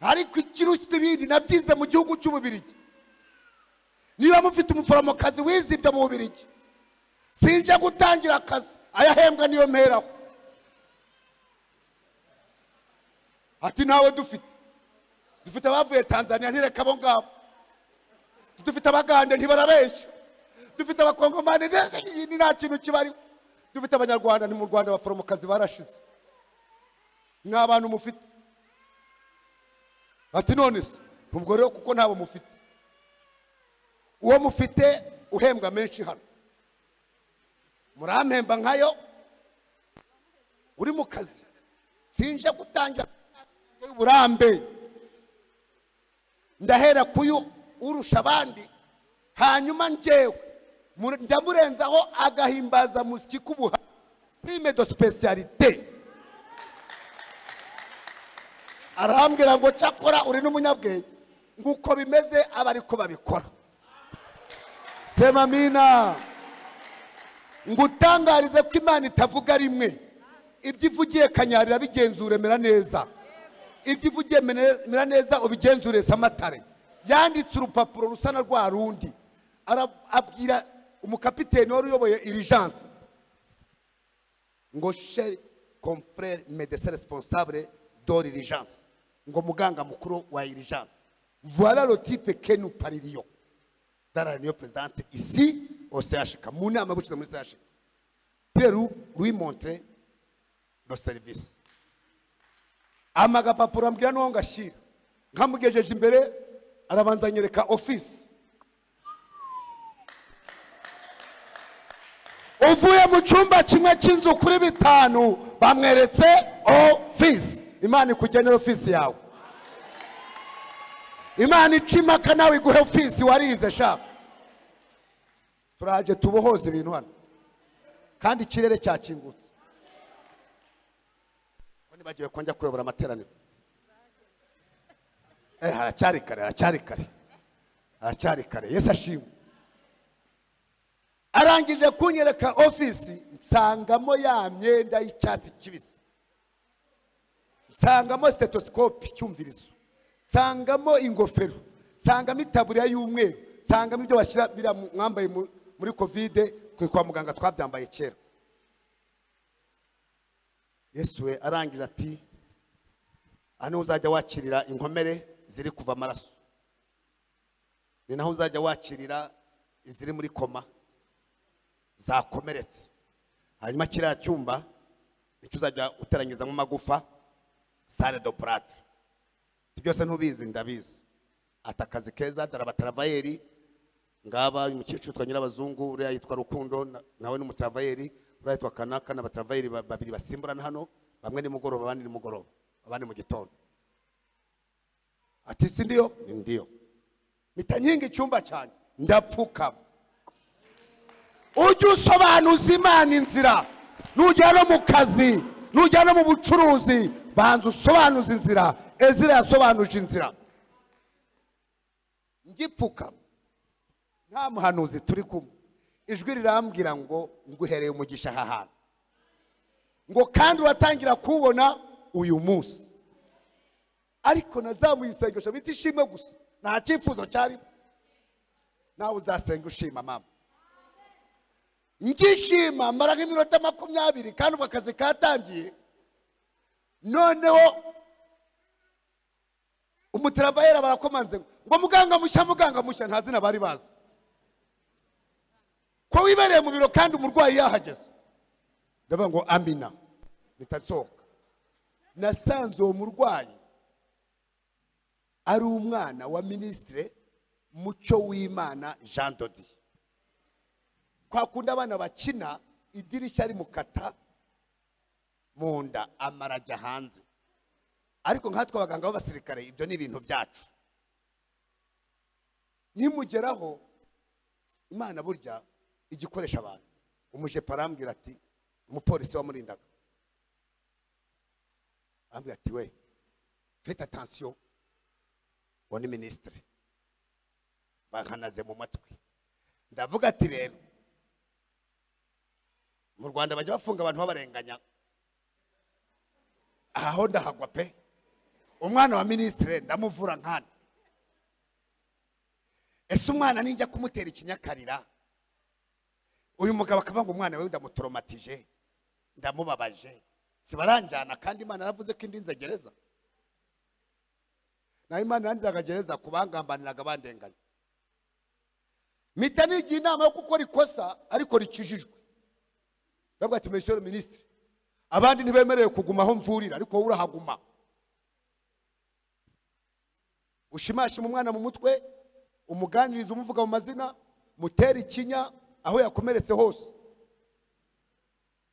A: Ariko ikirushye ibindi nabyize mu gihugu cy'Ububirigi. Niba mufite umuforomokazi wizibye mu Bubirigi, sinje gutangira akazi, ayahembwa niyo mperaho. Ati nawe dufite abavuye Tanzania ntireka bo ngabo, dufite abagande ntibarabeshya, dufite abakongomani ni nta kintu kibariho, dufite abanyarwanda ni mu Rwanda abaforomokazi barashize. Ni abantu mufite. Ati none se ubwo rero kuko ntabo mufite, uwo mufite uhembwa menshi hano, murampemba nkayo uri mu kazi, sinje gutangira uburambe. Ndahera kuyu urusha abandi, hanyuma njyewe ndamurenzaho agahimbaza musiki kubuha prime de spécialité. Arambwira ngo cyakora uri n'umunyabwenge, nguko bimeze abariko babikora. Sema mina. Ngutangarize ko Imana itavuga rimwe. Ibyo ivugiye kanyarira bigenzure mera neza. Ibyo ivugiye mera neza ubigenzure Samatare. Yanditse urupapuro rusana rwa rundi. Abwira umukapiteni wari uyoboye urgence ngo cher confrère médecin responsable de l'urgence, ngo muganga mukuru wa urgence. Voilà le type que nous parlions dans la réunion présidente ici au CHK mu nama bucize muri CHK Peru lui montrer le service amagapapuro ambwira no ngashira nkamugejeje imbere arabanza nyereka office uvuye mu cyumba kimwe cy'inzu kuri bitanu bamweretse office. Imana ikugenera office yawe, Imana icimaka nawe iguhe office warize sha. Turaje tubohoze ibintu hano kandi ikirere cyakingutse. Oni bagiye konja kuyobora amateraniro. Haracyari kare. Yesu ashimwe. Arangije kunyereka office nsangamo ya myenda y'icyatsi kibisi, nsangamo stethoscope cyumvirizo, nsangamo ingofero, nsangamo itaburiya y'umweru, nsangamo ibyo bashyira bira mwambaye muri covid kwa muganga twabyambaye kera. Yesu we arangije ati hano uzajya wakirira inkomere ziri kuva amaraso, ni naho uzajya wakirira iziri muri koma zakomeretse. Hanyuma kiriya cyumba nicyo uzajya uteranyizamo amagufa, sale de plâtre. Byose ntubizi ndabizi. Atakazi keza darabatravayeri ngaba umukecuru twa nyirabazungu uriya yitwa Rukundo nawe ni umutravayeri, uriya yitwa Kanaka n'abatravayeri babiri basimburana hano, bamwe ni mugoroba abandi ni mugoroba abandi mu gitondo. Ati si ndiyo mitanyinga icyumba cyane ndapfukama. Ujye usobanuza Imana inzira, nujya no mu kazi, nujya no mu bucuruzi, banza usobanuza inzira. Ezira yasobanuje inzira. Ngipfukama nta muhanuzi turi kumwe, ijwi rirambwira ngo nguhereye umugisha aha hantu, ngo kandi uratangira kubona uyu munsi. Ariko nazamuye isengesho bita ishimwe gusa, nta cyifuzo cyari. Nawe uzasenga ushima mama. Ngishima mara nk'iminota 20 kandi ubwo akazi katangiye. Noneho umutravayera barakomanze ngo muganga mushya ntazina bari bazi ko wibereye mu biro kandi umurwayi yahageze. Ndavuga ngo amina nitatsoka. Nasanze uwo murwayi ari umwana wa ministre Mucyo w'Imana Jean Dodi. Kwa kunda abana bakina idirishya ari mukata munda amarajya hanze. Ariko nkatwe abaganga b'abasirikare ibyo ni ibintu byacu. Nimugeraho Imana burya igikoresha abantu. Umuje parambwira ati umupolisi wamurindaga ambwira ati we faites attention woni ministre bankanaze mu matwi. Ndavuga ati rero mu Rwanda bajya bafunga abantu babarenganya, aho ndahagwa pe. Umwana wa ministre ndamuvura nkana. Ese umwana ninjya kumutera ikinyakarira, uyu mugabo akavuga ngo umwana we ndamutraumatije, ndamubabaje, sibaranjyana kandi Imana yaravuze ko indinze gereza. Na Imana yandiraga gereza kubangambaniraga bandenganya. Mita nigiye inama yo gukora ikosa ariko rikijijwe. Ndavuga ati monsieur le ministre, abandi ntibemerewe kuguma aho mvurira ariko wowe urahaguma. Ushimashe mu mwana mu mutwe, umuganiriza umuvuga mu mazina, mutera ikinya aho yakomeretse hose.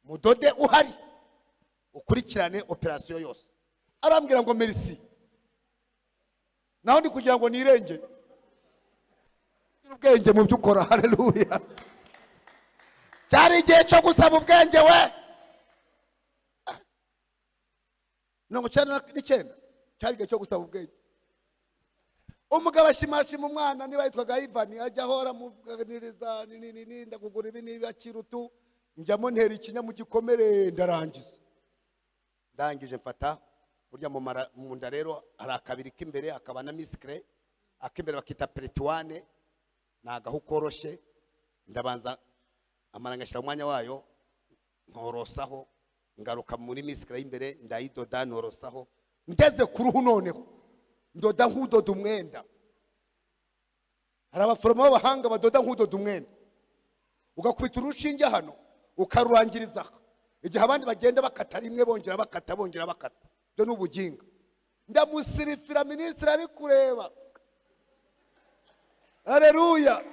A: Mudode uhari ukurikirane operation yose. Arambwira ngo merci. Naho ndi kugira ngo nirenge. Ubwenge mu byukora. Haleluya. Cyari igihe cyo gusaba ubwenge we. Nongo cyane n'icyenda. Cyari igihe cyo gusaba ubwenge. Umugabo ashimashima umwana niba yitwaga Ivan ajya ahora muganiriza nini ndakugura ibi niba kirutu njyamo ntera ikinya mu gikomere ndarangiza. Ndangije mfata burya mu nda rero hari akabiri k'imbere akaba na miskre, akimbere bakita perituane nagaho koroshe. Ndabanza amarangashira umwanya wayo nkorosaho, ngaruka muri miskre y'imbere ndayidoda norosaho, ngeze ku ruhu noneho ndoda nk'udoda umwenda. Hari abaforomo b'abahanga badoda nk'udoda umwenda. ugakubita urushinge hano ukarurangiriza igihe abandi bagenda bakata rimwe bongera bakata byo n'ubuginga ndamusirifira minisitiri ari kureba haleluya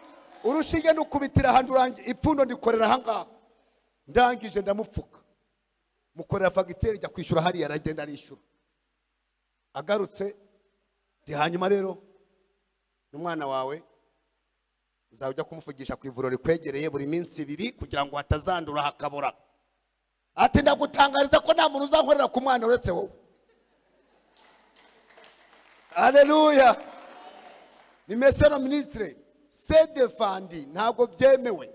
A: urushinge nukubitira handi ipfundo ndikorera ahangaha ndangije ndamupfuka mukorera fagitire jya kwishyura hariya aragenda arishyura agarutse hanyuma rero n'umwana wawe uzajya kumuvugisha ku ivuriro rikwegereye buri minsi 2 kugira ngo hatazandura hakabora ati ndagutangariza ko nta muntu uzankorera ku mwana uretse wowe haleluya ni mesero ministre c'est defandi ntabwo byemewe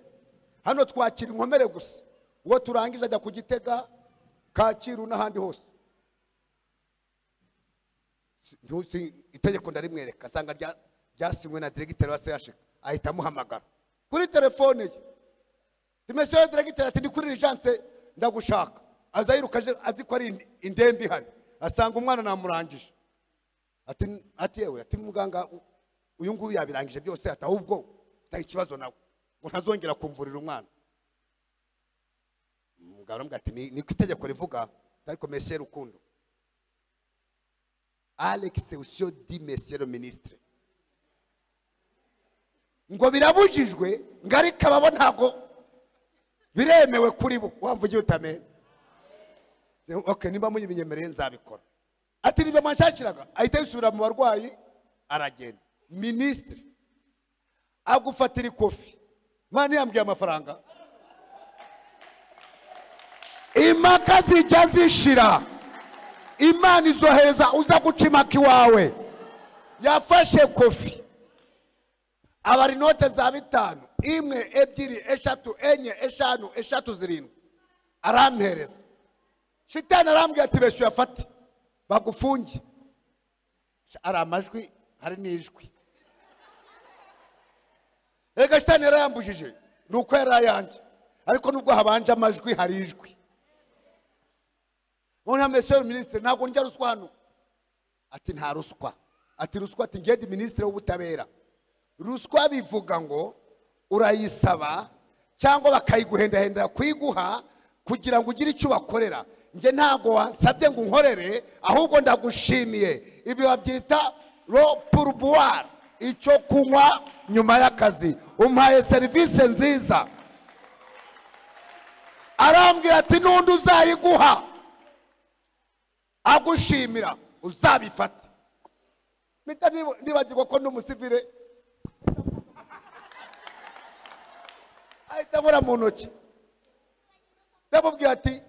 A: hano twakira inkomere gusa uwo turangije ajya kugitega Kacyiru n'ahandi hose ntuzi itegeko ndarimwereka asanga ryasinywe na directeur wa CH ahita amuhamagara kuri telefone ye dimesero directeur ati ndi kuri urgence ndagushaka azayirukaje azi ko ari indembe ihari asanga umwana namurangije ati yewe ati muganga uyu nguyu yabirangije byose atahubwo utaye ikibazo nawe ngo ntazongera kumvurira umwana muganga ambwira ati ni kwitegeko rivuga ariko monsieur Rukundo Alex Usio di Monsieur Ministre ngo birabujijwe ngari kababo ntago biremewe kuri bo wamvugiye utamene okay niba munyibinyemereye nzabikora ati niba manshakiraga ahita yisubira mu barwayi aragenda ministre agufatira ikofi mani yambwiye amafaranga Imaka zijya zishira Imana izohereza uza guca imaka iwawe yafashe kofi abari note za 5 1 2 3 4 5 6 7 arampereza shitani arambwiye ati beshu yafate bagufunge ari amajwi hari n'ijwi ega shitani yarambujije nuko yarayanje ariko nubwo habanje amajwi hari ijwi Mwana mesero ministre ntago njya ruswa hano ati nta ruswa ati ruswa ati ngende ministre w'ubutabera ruswa bivuga ngo urayisaba cyangwa bakayiguhendahenda kuyiguha kugira ngo ugire icyo bakorera nge ntago wansabye ngo unkorere ahubwo ndagushimiye ibi babyita ro pourboire icyo kunywa nyuma y'akazi umpaye service nziza arambwira ati nundi uzayiguha agushimira uzabifata mita nibagirwa ko n'umusivire ahita abura mu ntoki ndamubwira ati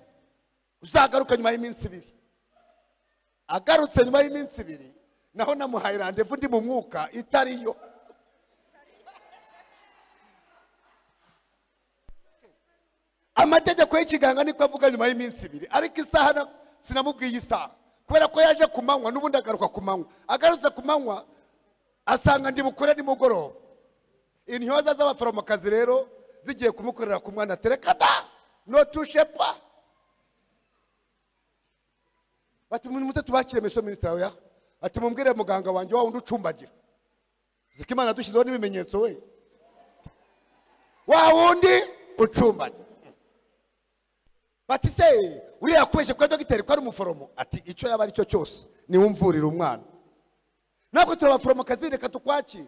A: uzagaruka nyuma y'iminsi 2 agarutse nyuma y'iminsi 2 naho namuhaye randevu ndi mu mwuka itariyo amategeko y'ikiganga niko avuga nyuma y'iminsi 2 ariko isaha sinamubwiye isaha kubera ko yaje kumanywa n'ubundi agaruka kumanywa agarutse kumanywa asanga ndi bukure nimugoroba intyoza z'abaforomokazi rero zigiye kumukorera ku mwana terekada no touche pas bati mute tubakire meso ministre yawe ati mumbwire muganga wanje wa wundi ucumbagira zikimana dushizeho n'ibimenyetso we wa wundi ucumbagira bati se uriya kubeshye kwa dogiteri ko ari umuforomo ati icyo yaba ari cyo cyose ni wumvurira umwana nako turabaforomokazi reka tukwakira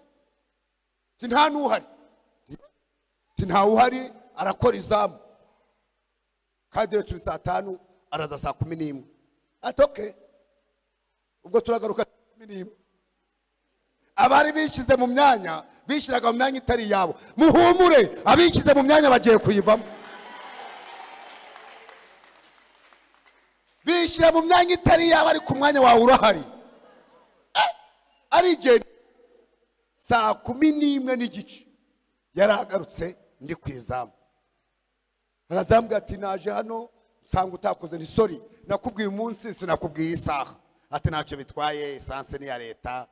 A: nta nuhari nta uhari arakora izamu kadire turi saa 5 araza saa 11 ati okay ubwo turagaruka 11 abari bikize mu myanya bishiraga mu myanya itari yabo muhumure abikize mu myanya bagiye kuyivamo bishira mu myanya itari yabo ari ku mwanya wawe urahari ari igihe saa 11 n'igice yaragarutse ndi kwizamu arazambwa ati naje hano sanga utakoze ni sorry nakubwiye umunsi sinakubwiye isaha ati ntacyo bitwaye essence ni ya leta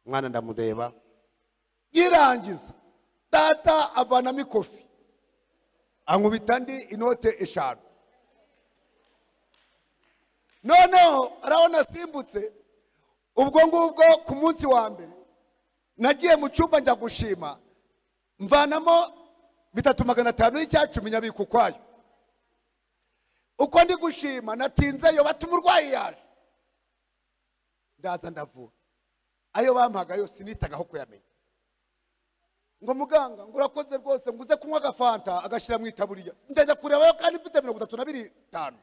A: mwana ndamureba yirangiza data avana mikofi ankubita ndi inote 5 noneho arabona simbutse ubwo ngubwo ku munsi wa mbere nagiye mu cyumba njya gushima mvanamo 3,500 y'icyacumi nyabika ukwayo. Uko ndi gushima natinzeyo bati umurwayi yaje, ndaza ndavura. Ayo bampaga yose nitagaho kuyamenya. Ngo muganga ngo urakoze rwose nguze kunywa agafanta agashira mu itaburiya. Ndaje kurebayo kandi mfite 35.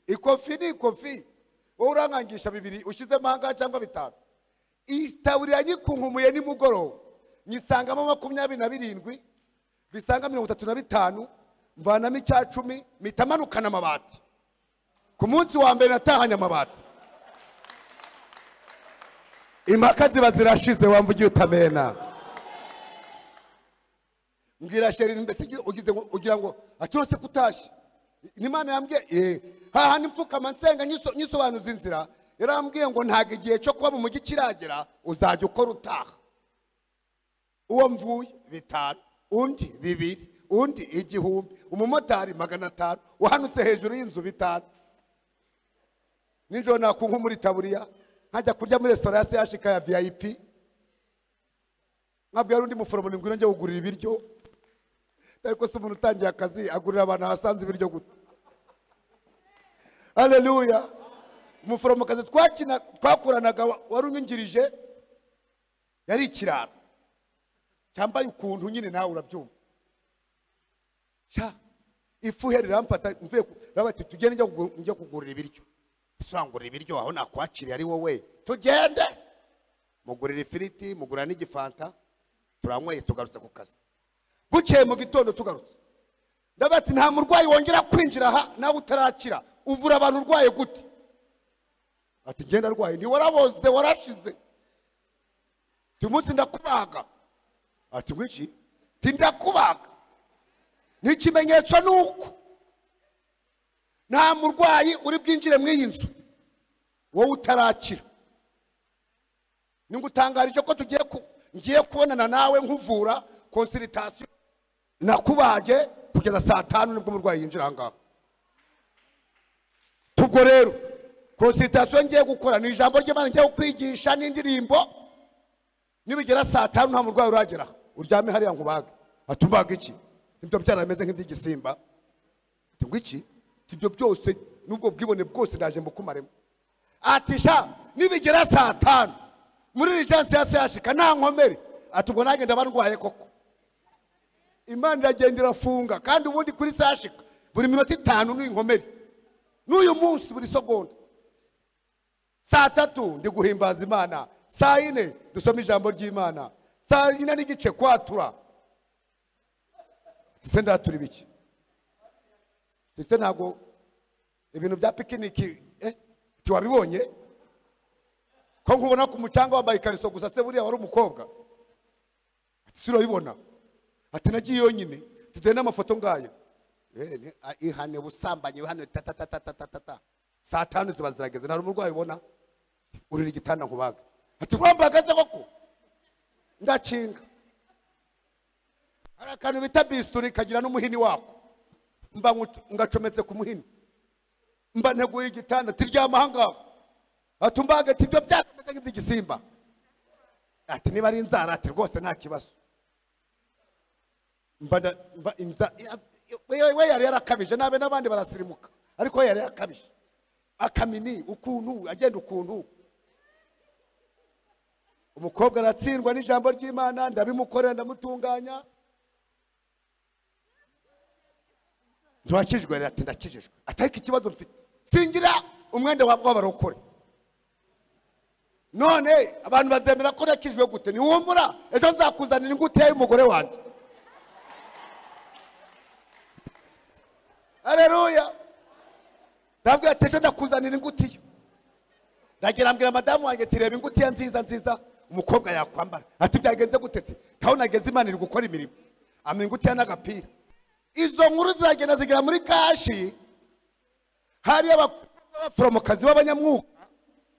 A: Ikofi ni ikofi. Wowe urangangisha 2 ushize mahanga cyangwa 5. Itaburiya nyikunkumbuye ni mugoroba. Nyisangamo 27 bisanga 35 mvanamo icyacumi mitamanukana amabati. Ku munsi wa mbere natahanye amabati. Impaka ziba zirashize wamvugiye utamena. Mbwira sheri mbese ugira ngo aturose kutashye. Imana yambwiye haha nimfuka mansenga nyisobanuza inzira. Yarambwiye ngo ntaga igihe cyo kuba mu mujyi kiragera uzajya ukora utaha. Uwo mvuye 5 undi 2 undi 1000 umumotari 500 uhanutse hejuru y'inzu 5. Ninjoro nakunku muri taburiya nkajya kurya muri restaurant ya CHK ya VIP. Nkabwira undi muforomo ngwino njye kugurira ibiryo. Ariko se umuntu utangiye akazi agurira abantu hasanze ibiryo gute? Haleluya. Umuforomo kazi twakuranaga warunyingirije yari ikirara cyambaye ukuntu nyine nawe urabyumva. Sha ifu herera mpata mvuye rabati tugende njye kugurira ibiryo. Isangurira ibiryo aho nakwakiriye ari wowe. Tugende mugurira ifiriti mugurira n'igifanta turanyweye tugarutse ku kazi. Bukeye mu gitondo tugarutse. Ndabati nta murwayi wongera kwinjira aha nawe utarakira. Uvura abantu urwaye gute? Ati genda rwaye ni waraboze warashize. Tumunsi ndakubaga. Ati ngwiki tindakubaga. N'ikimenyetso nuko nta murwayi uri bwinjire mu iyi nzu wowe utarakira. Ningutangarije ko ngiye kubonana nawe nkuvura consultation nakubage kugeza saa 5 nibwo umurwayi yinjira ngaho. Tubwo rero consultation ngiye gukora ni ijambo ry'Imana ngiye kwigisha n'indirimbo. Nibigera saa 5 nta murwayi uragera uryame hariya nkubage. Atumbaga iki? Ibyo byarameze nk'iby'igisimba. Ati ngwiki ibyo byose nubwo bwibone bwose ndaje mbukumaremo. Ati sha nibigera saa 5 muri regency ya CHK nta nkomere. Ati ubwo nagenda barwaye koko. Imana iragendera funga kandi ubundi kuri CHK buri minota 5 n'inkomere. N'uyu munsi buri segonda. Saa 3 ndi guhimbaza Imana. Saa 4 dusoma ijambo ry'Imana. Saa 4 n'igice kwatura. Senda turi biki? Ndetse ntago ibintu bya picnic tiwabibonye ko nkubona ku mucanga wambaye ikariso gusa se buriya wari umukobwa. Siro ibona. Ati nagiye yonyine tudene amafoto ngaya. Ihane busambanye hano tata. Saa 5 ziba zirageze nari umurwayi ubona urira igitanda nkubaga. Ati kwambagaze koko ndacinga. Arakanu bita bisturi kagira n'umuhini wako. Mba ngacometse ku muhini. Mba nteguye igitanda tiryama hanga. Atumbaga tibyo byakomeze nk'igisimba. Ati niba ari inzara ati rwose nta kibazo. Mba we yari yarakabije nabe nabandi barasirimuka ariko yari yarakabije. Akamini ukuntu agenda ukuntu. Umukobwa aratsindwa n'ijambo ry'Imana ndabimukorera ndamutunganya. Ndwakijwe ati ndakijijwe. Atari ikibazo mfite. Singira umwende w'abarokore. None abantu bazemera ko nakijwe gute? Ni wumura ejo nzakuzanira ingute y'umugore wanjye. Haleluya. Ndabwo ateje ndakuzanira ingutiyo. Ndagira mbwira madamu wanjye tireba ingutiya nziza umukobwa yakwambara. Ati byagenze gute se? Taho nageze Imana iri gukora imirimo. Amingutiya n'agapira. Izo nkuru ziragenda zigira muri kashi. Hari abaporomokazi b'abanyamwuka.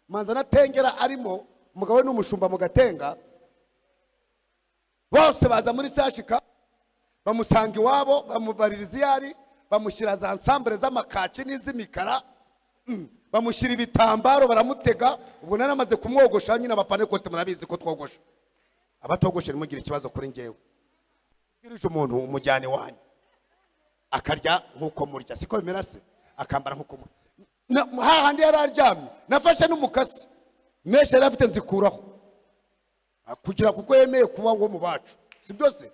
A: Manza natengera arimo umugabo n'umushumba mu Gatenga. Bose baza muri CHK bamusanga iwabo bamubaririza yari bamushyira za ensemble z'amakaki n'iz'imikara. Bamushyira ibitambaro baramutega. Ubu naramaze kumwogosha nyine abapanekote murabizi ko twogosha. abatogoshe nimugire ikibazo kuri ngewe girije umuntu umujyane wanyu akarya nkuko murya siko bimera se akambara nkuko hahandi yararyamye nafashe n'umukasi meshe yarafite nzikuraho kugira kuko yemeye kuba wo mu bacu si byose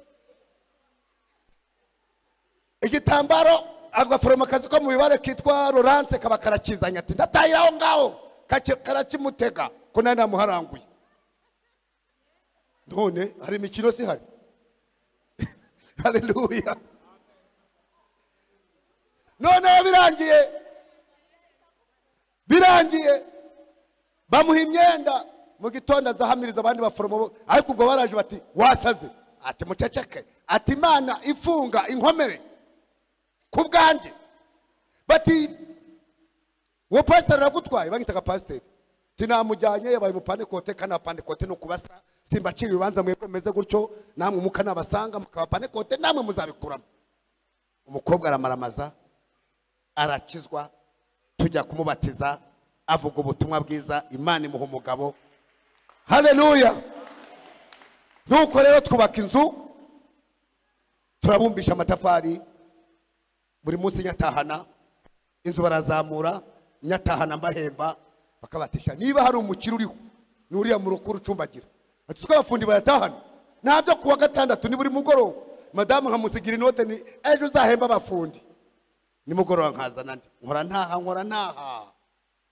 A: igitambaro agaforomakazi ko mu bibare kitwa Laurence kaba karakizanya ati ndatayiraho ngaho karakimutega ko nari namuharanguye none hari imikino si hari haleluya none birangiye bamuha imyenda mu gitondo azahamiriza abandi baforomo ariko ubwo baraje bati wasaze ati muceceke ati Imana ifunga inkomere ku bwanjye bati wo pastor ragutwaye bagitaga pastor tinamujyanye yabaye mu panekote kana panekote no kubasa simba ciri bibanza mwebwe meze gutyo namwe muka nabasanga mukaba panekote namwe muzabikuramo umukobwa aramaramaza arakizwa tujya kumubatiza avuga ubutumwa bwiza Imana imuha umugabo haleluya nuko rero twubaka inzu turabumbisha amatafari buri munsi nyatahana inzu barazamura nyatahana mbahemba bakabatisha niba hari umukiro uriho nuriya mu rukuru ucumbagira ati twabafundi baratahana nabyo kuwa gatandatu ni buri mugoroba madamu nkamusigira inote ni ejo uzahemba abafundi ni mugoroba nkazana ndi nkora ntaha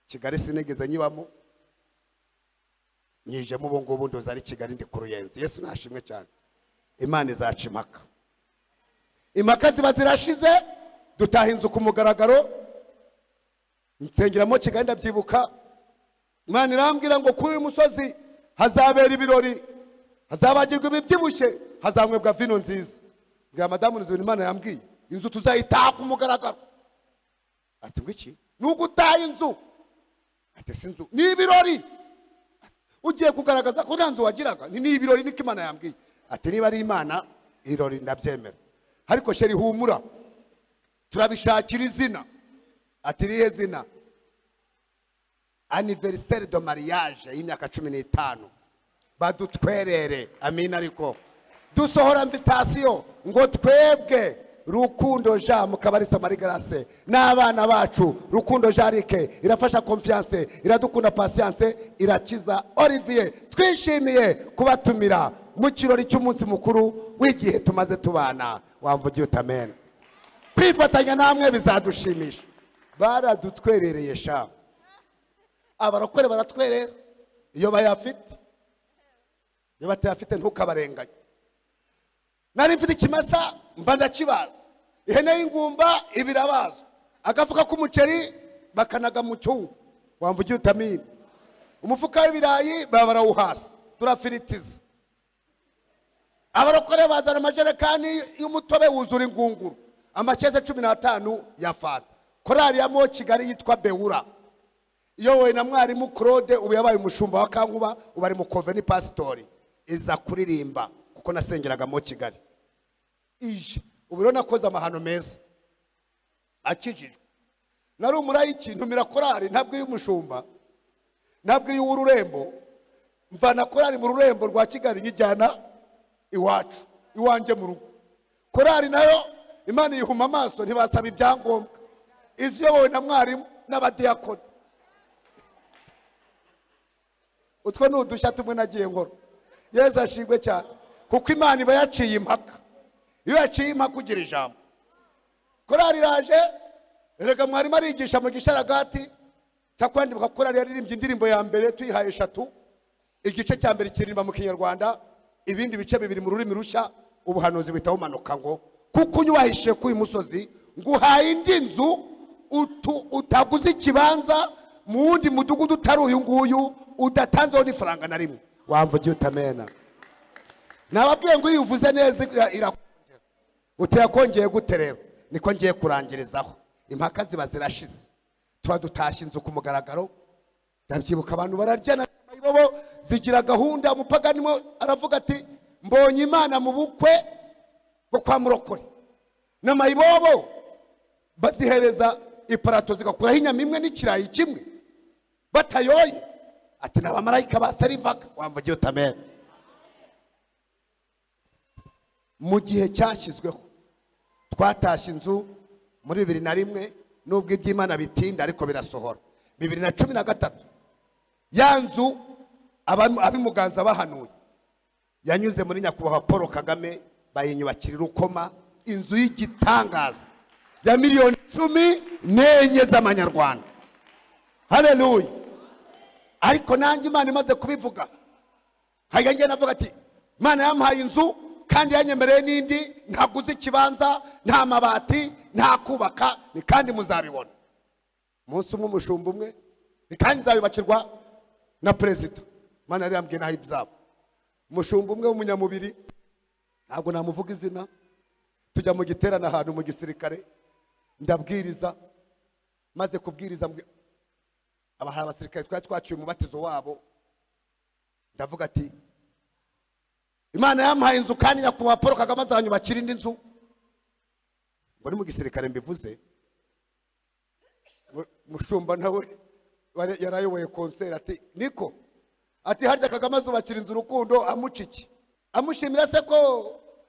A: Kigali sinigeze nyibamo nije mu bongo bundo zari Kigali ndi ku Ruyenzi Yesu nashimwe cyane Imana izaca Impaka Impaka ziba zirashize dutaha inzu ku mugaragaro nsengeramo Kigali ndabyibuka Imana irambwira ngo kuri uyu musozi hazabera ibirori hazabagirwa ibibyibushye hazamwebwa vino nziza ngira madamu nzibona Imana yambwiye inzu tuzayitaha ku mugaragaro ati ngiki nugutaha inzu ati sinzu ni ibirori ugiye kugaragaza ko ntanzu wagiraga ni ibirori niko Imana yambwiye ati niba ari Imana irori ndabyemera ariko sheri humura turabishakira izina ati rihe zina anniversaire de mariage y'imyaka 15 badutwerere amina ariko dusohora invitation ngo twebwe Rukundo Jean mukabarisa Marie Grace n'abana bacu Rukundo Jarike irafasha confiance iradukunda patience irakiza Olivier twishimiye kubatumira mu kirori cy'umunsi mukuru w'igihe tumaze tubana wamvugiye utamena kwifatanya namwe bizadushimisha baradutwerereye sha abarokore baratwerera iyo bayafite iyo batayafite ntukabarenganye nari mfite ikimasa mba ndakibaza ihene y'ingumba ibirabazo agafuka k'umuceri bakanaga mu cyungu wamvugiye utamina umufuka w'ibirayi babarawuhasa turafiritiza abarokore bazana amajerekani y'umutobe wuzura ingunguru amakeze 15 ya fanta korali ya mo Kigali yitwa Beura iyo we na mwarimu Claude ubu yabaye umushumba wa Kankuba ubari mu Conveni Pastori iza kuririmba kuko nasengeraga mo Kigali ije ubu rero nakoze amahano meza akijijwe nari umurayiki ntumira korali ntabwo y'umushumba ntabwo y'ururembo mvana korali mu rurembo rwa Kigali nyijyana iwacu iwanje mu rugo korali nayo Imana yihuma amaso ntibasaba ibyangombwa iziyobowe na mwarimu n'abadiyakoni utwo nudushya tumwe nagiye nkora Yesu ashigwe cyane kuko Imana iba yaciye impaka iyo yaciye impaka ugira ijambo korali raje erega mwarimu arigisha mu gisharagati cyakwandibuka korali yaririmbye indirimbo ya mbere tuyihaye 3 igice cya mbere kiririmba mu Kinyarwanda ibindi bice bibiri mu rurimi rushya ubuhanuzi bitahumanuka ngo kuko unyubahishe ku musozi nguhaye indi nzu utaguze ikibanza mu wundi mudugudu utari uyu nguyu udatanzeho n'ifaranga na rimwe wamvugiye utamena nababwiye ngo iyo uvuze neza irakongera utayakongeye gute rero niko ngiye kurangirizaho impaka ziba zirashize tuba dutashye inzu ku mugaragaro ndabyibuka abantu bararyana mayibobo zigira gahunda umupaganimo aravuga ati mbonye Imana mu bukwe bwo kwa murokore na mayibobo bazihereza iparato zigakuraho inyama imwe n'ikirayi kimwe batayoye ati n'abamarayika basarivaga wamvugiye utamena mu gihe cyashyizweho twatashye inzu muri 2001 nubwo iby'Imana bitinda ariko birasohora 2013 ya nzu abimuganza bahanuye yanyuze muri nyakubahwa Paul Kagame bayinyubakira Rukoma inzu y'igitangaza ya miliyoni 14 z'amanyarwanda. Haleluya. Ariko nanjye Imana imaze kubivuga hayange navuga ati Imana yampaye inzu kandi yanyemereye n'indi ntaguze ikibanza nta mabati nta kubaka ni kandi muzabibona umunsi umwe umushumba umwe ni kandi nzabibakirwa na president. Imana yari yambwiye naho ibyabo umushumba umwe w'umunyamubiri ntabwo namuvuga izina tujya mu giterana ahantu mu gisirikare ndabwiriza maze kubwiriza abahara abasirikare twari twaciye umubatizo wabo ndavuga ati Imana yampaye inzu kandi nyakubahwa Paul Kagame azanyubakira indi nzu ngo ni mu gisirikare mbivuze mushumba nawe yarayoboye concert ati niko ati harya Kagame azubakira inzu Rukundo amuciki amushimira se ko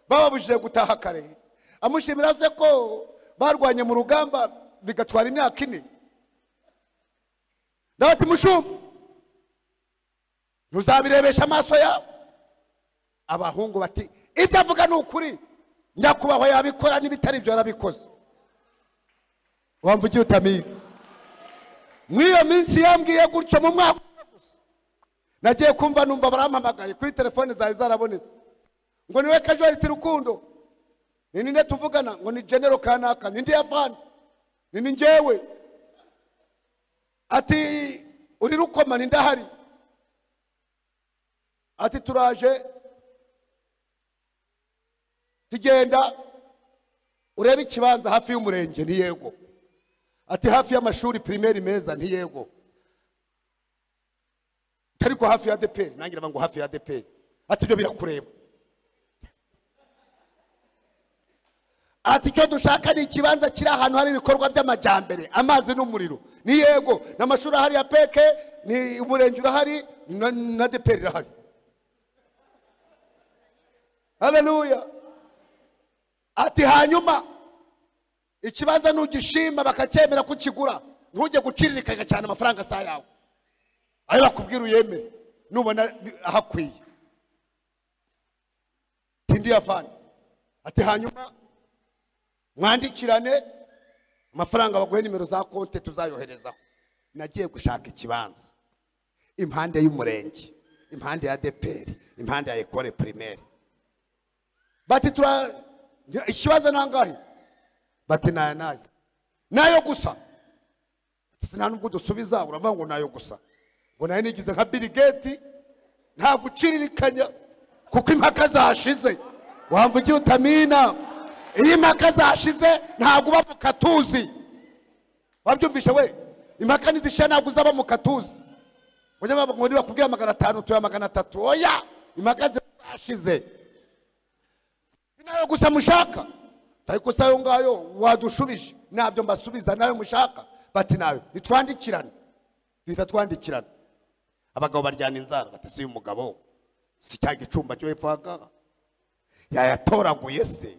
A: bababujije gutaha kare amushimira se ko barwanye mu rugamba bigatwara imyaka 4 nawe ati mushumba ntuzabirebesha amaso yawe abahungu bati ibyo avuga ni ukuri nyakubahwa yabikora n'ibitari byo yarabikoze wamvugiye utamira mwiyo minsi yambwiye gutyo mu mwaka nagiye kumva numva barampamagaye kuri telefone zawe zarabonetse ngo niwe casualty Rukundo ni ninde tuvugana ngo ni general kanaka ninde yavana ni njyewe ati uri Rukoma ni ndahari ati turaje tugenda urebe ikibanza hafi y'umurenge ni yego ati hafi y'amashuri primaire meza ni yego tariko hafi ya DPR nangira ngo hafi ya DPR ati byo birakureba ati cyo dushaka ni ikibanza kiri ahantu hari ibikorwa by'amajyambere amazi n'umuriro ni yego n'amashuri ahari ya peke ni umurenge urahari na DPR irahari. Haleluya. Ati hanyuma ikibanza n'ugishima bakacyemera kukigura ntujye guciririkanya cyane amafaranga saa yawe ayo bakubwira uyemere nubona ahakwiye tindi yafana. Ati hanyuma mwandikirane amafaranga baguhe nimero za konte tuzayoherezaho. Nagiye gushaka ikibanza impande y'umurenge impande ya DPR impande ya ekole primaire bati tura ikibazo nangahe bati nayo gusa sina nubwo dusubiza uravuga ngo nayo gusa ngo nayo nigize nka Bill Gates nta guciririkanya kuko impaka zashize wamvugiye utamina iyi impaka zashize ntabwo uba mu katuzi wabyumvishe we impaka nizisha ntabwo uzaba mu katuzi ngo niba kubwira 500 tuya 300 oya impaka zashize nayo gusa mushaka ariko sayo ngayo wadushubije nabyo mbasubiza nayo mushaka bati nayo nitwandikirana bita twandikirana. Abagabo baryana inzara bati si umugabo si cya gicumba cyo hepfaga yayatoraguye se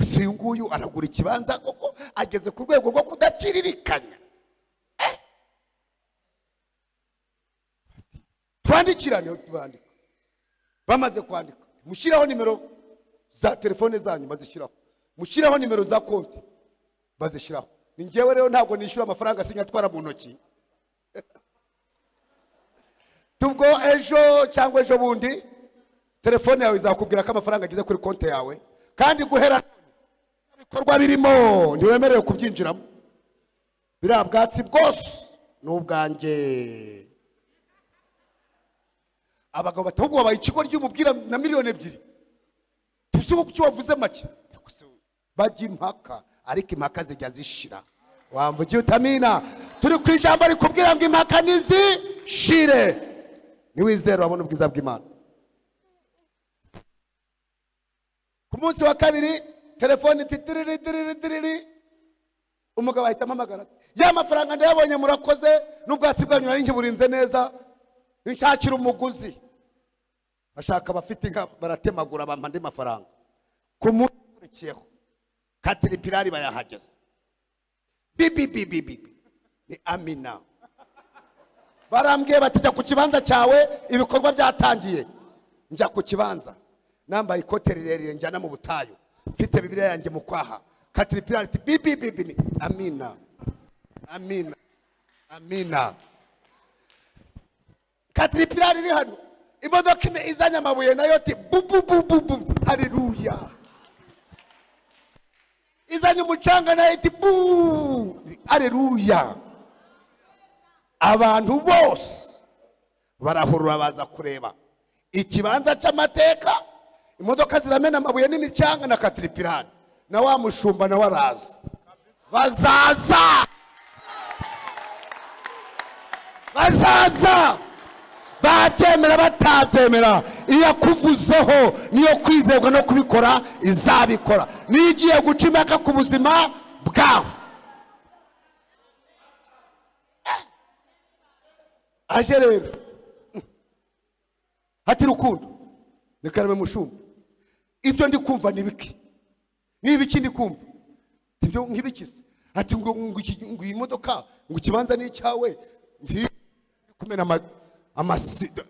A: si nguyu aragura ikibanza koko ageze ku rwego rwo kudaciririkanya twandikirane tubandika bamaze kwandika mushyiraho nimero za telefone zanyu bazishyiraho mushyiraho nimero za konti bazishyiraho. Ni ngewe rero ntabwo nishyura amafaranga sinyatwara mu ntoki tubwo ejo cyangwa ejo bundi telefone yawe izakubwira ko amafaranga ageze kuri konti yawe kandi guhera bikorwa birimo ntiwemerewe kubyinjiramo biriya bwatsi bwose n'ubwanjye. Abagabo batahubwo babaye ikigo ry'umubwira na miliyoni 2 tusuko cyo wavuze make bajya impaka ariko impaka zijya zishira wamvugiye utamina turi ku ijambo rikubwira ngo impaka nizishire. Niwizera wabona ubwiza bw'Imana. Ku munsi wa kabiri telefone titiriri umugabo ahita amamagara ya mafaranga ndayabonye murakoze n'ubwatsi bwanyu nari nkiburinze neza nshakira umuguzi bashaka abafite inka baratemagura bampa andi mafaranga ku munsi ukurikiyeho katiripirari bayahageze bibi ni amina barambwiye bati jya ku kibanza cyawe ibikorwa byatangiye njya ku kibanza nambaye ikote rirerire njyana mu butayu mfite bibiliya yanjye mu kwaha katiripirari iti bibi ni amina amina amina katiripirari iri hano imodoka izanye amabuye nayo ati bu haleluya izanye umucanga nayo iti bu haleluya abantu bose barahurura baza kureba ikibanza cy'amateka imodoka ziramena amabuye n'imicanga na katiripirari na wa mushumba na waraza bazaza babyemera batabyemera iyo akuvuzeho niyo kwizerwa no kubikora izabikora niyo igiye guca impaka ku buzima bwawe aje rero hati Rukundo ni Karame mushumba ibyo ndi kumva ni biki ndi kumva ibyo nk'ibikise ati ngo iyi modoka ngo ikibanza ni icyawe ndi kumena amasida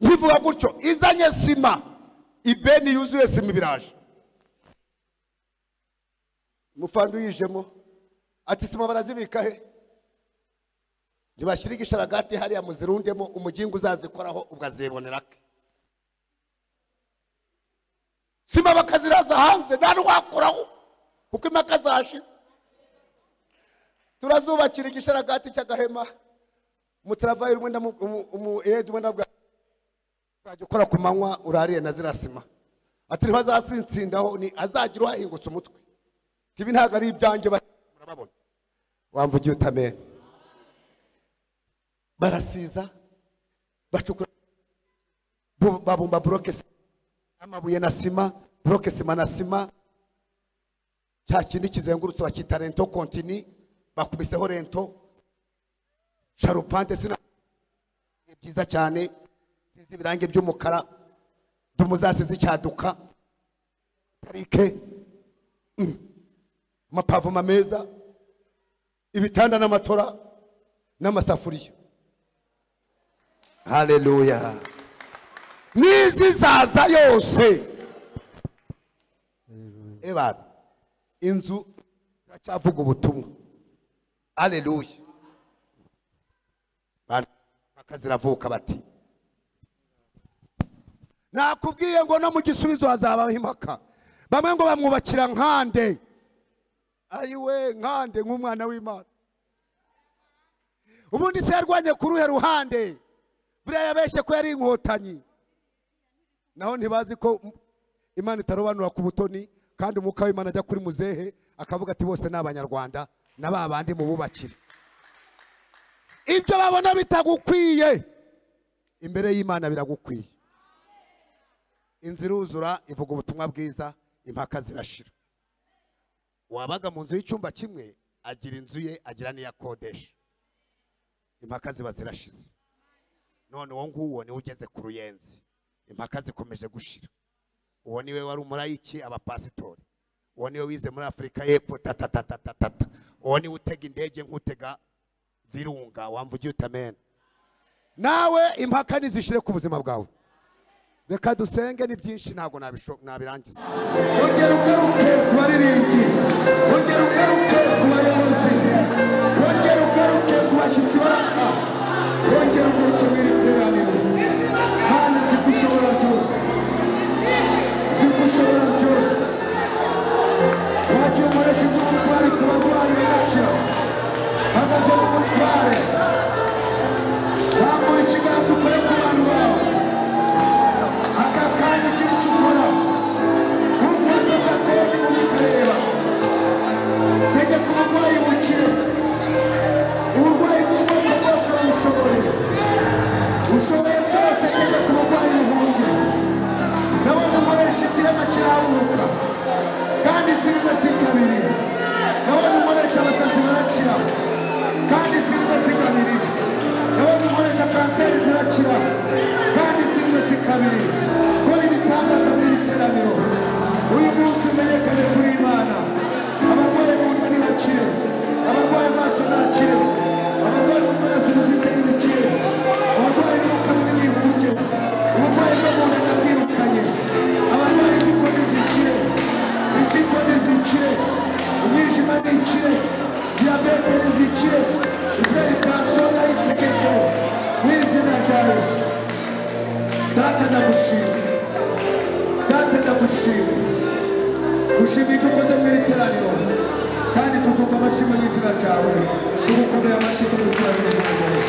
A: nkivuga gutyo izanye sima ibeni yuzuye sima ibiraje mufandu yijemo ati sima barazibika he ntibashyira igisharagati hariya muzirundemo umugingo uzazikoraho ubwazibonera ke sima bakaziraza hanze nta n'uwakuraho kuko impaka zashize turazubakira igisharagati cy'agahema umutaravayi rumwe umuyedi ndabwa uzajya ukora ku manywa urariye na zirasima ati ntibazatsindaho ni azagira uhahingutse umutwe ibi ntabwo ari ibyanjye murababona wamvugiye utamenya barasiza bacukura babumba bloke amabuye na sima bloke sima na sima cya kindi kizengurutse bakita rento kontini bakubiseho rento charupante sina byiza cyane zizi ibirange by'umukara dumuzasize cyaduka tarike amapavoma meza ibitanda n'amatora n'amasafuriya haleluya nizizaza yose ebana inzu iracyavuga ubutumwa haleluya bakaziravuka bati nakubwiye ngo no mu gisubizo hazabaho impaka bamwe ngo bamwubakira nkande ayiwe nkande nk'umwana w'Imana ubundi se yarwanye ku ruhe ruhande buriya yabeshye ko yari inkotanyi naho ntibazi ko Imana itarobanura ku butoni kandi umwuka w'Imana ajya kuri muzehe akavuga ati bose ni Abanyarwanda na ba bandi mu bubakire ibyo babona bitagukwiye imbere y'Imana biragukwiye inzira uzura ivuga ubutumwa bwiza impaka zirashira wabaga mu nzu y'icyumba kimwe agira inzu ye agira n'iyakodesha impaka ziba zirashize none uwo nguwo niwe ugeze ku ruyenzi impaka zikomeje gushira uwo niwe wari umurayiki abapasitori uwo niwe wize muri Afurika y'Epfo tatatatata uwo niwe utega indege nk'utega virunga wamvugiye utamena nawe impaka nizishire ku buzima bwawe reka dusenge ni byinshi ntabwo nabirangiza
D: ongera ugaruke ku baririmbyi ongera ugaruke ku bayobozi ongera ugaruke ku bashyitsi baraka ongera ugaruke mu iri teraniro Mana zigushobora byose wagiye ukoresha iby'ubutware ku barwayi bagakira hagaze mu butware rambura ikiganza ukore ku bantu bawe aka kanya ugira icyo ukora nk'uko gakondo mu bikareba data ndagushima data ndagushima gushimira ko ukoze muri teraniro kandi tuvuga amashimwe mu izina ryawe tugukomeye amashyi tugukira mu izina ryawe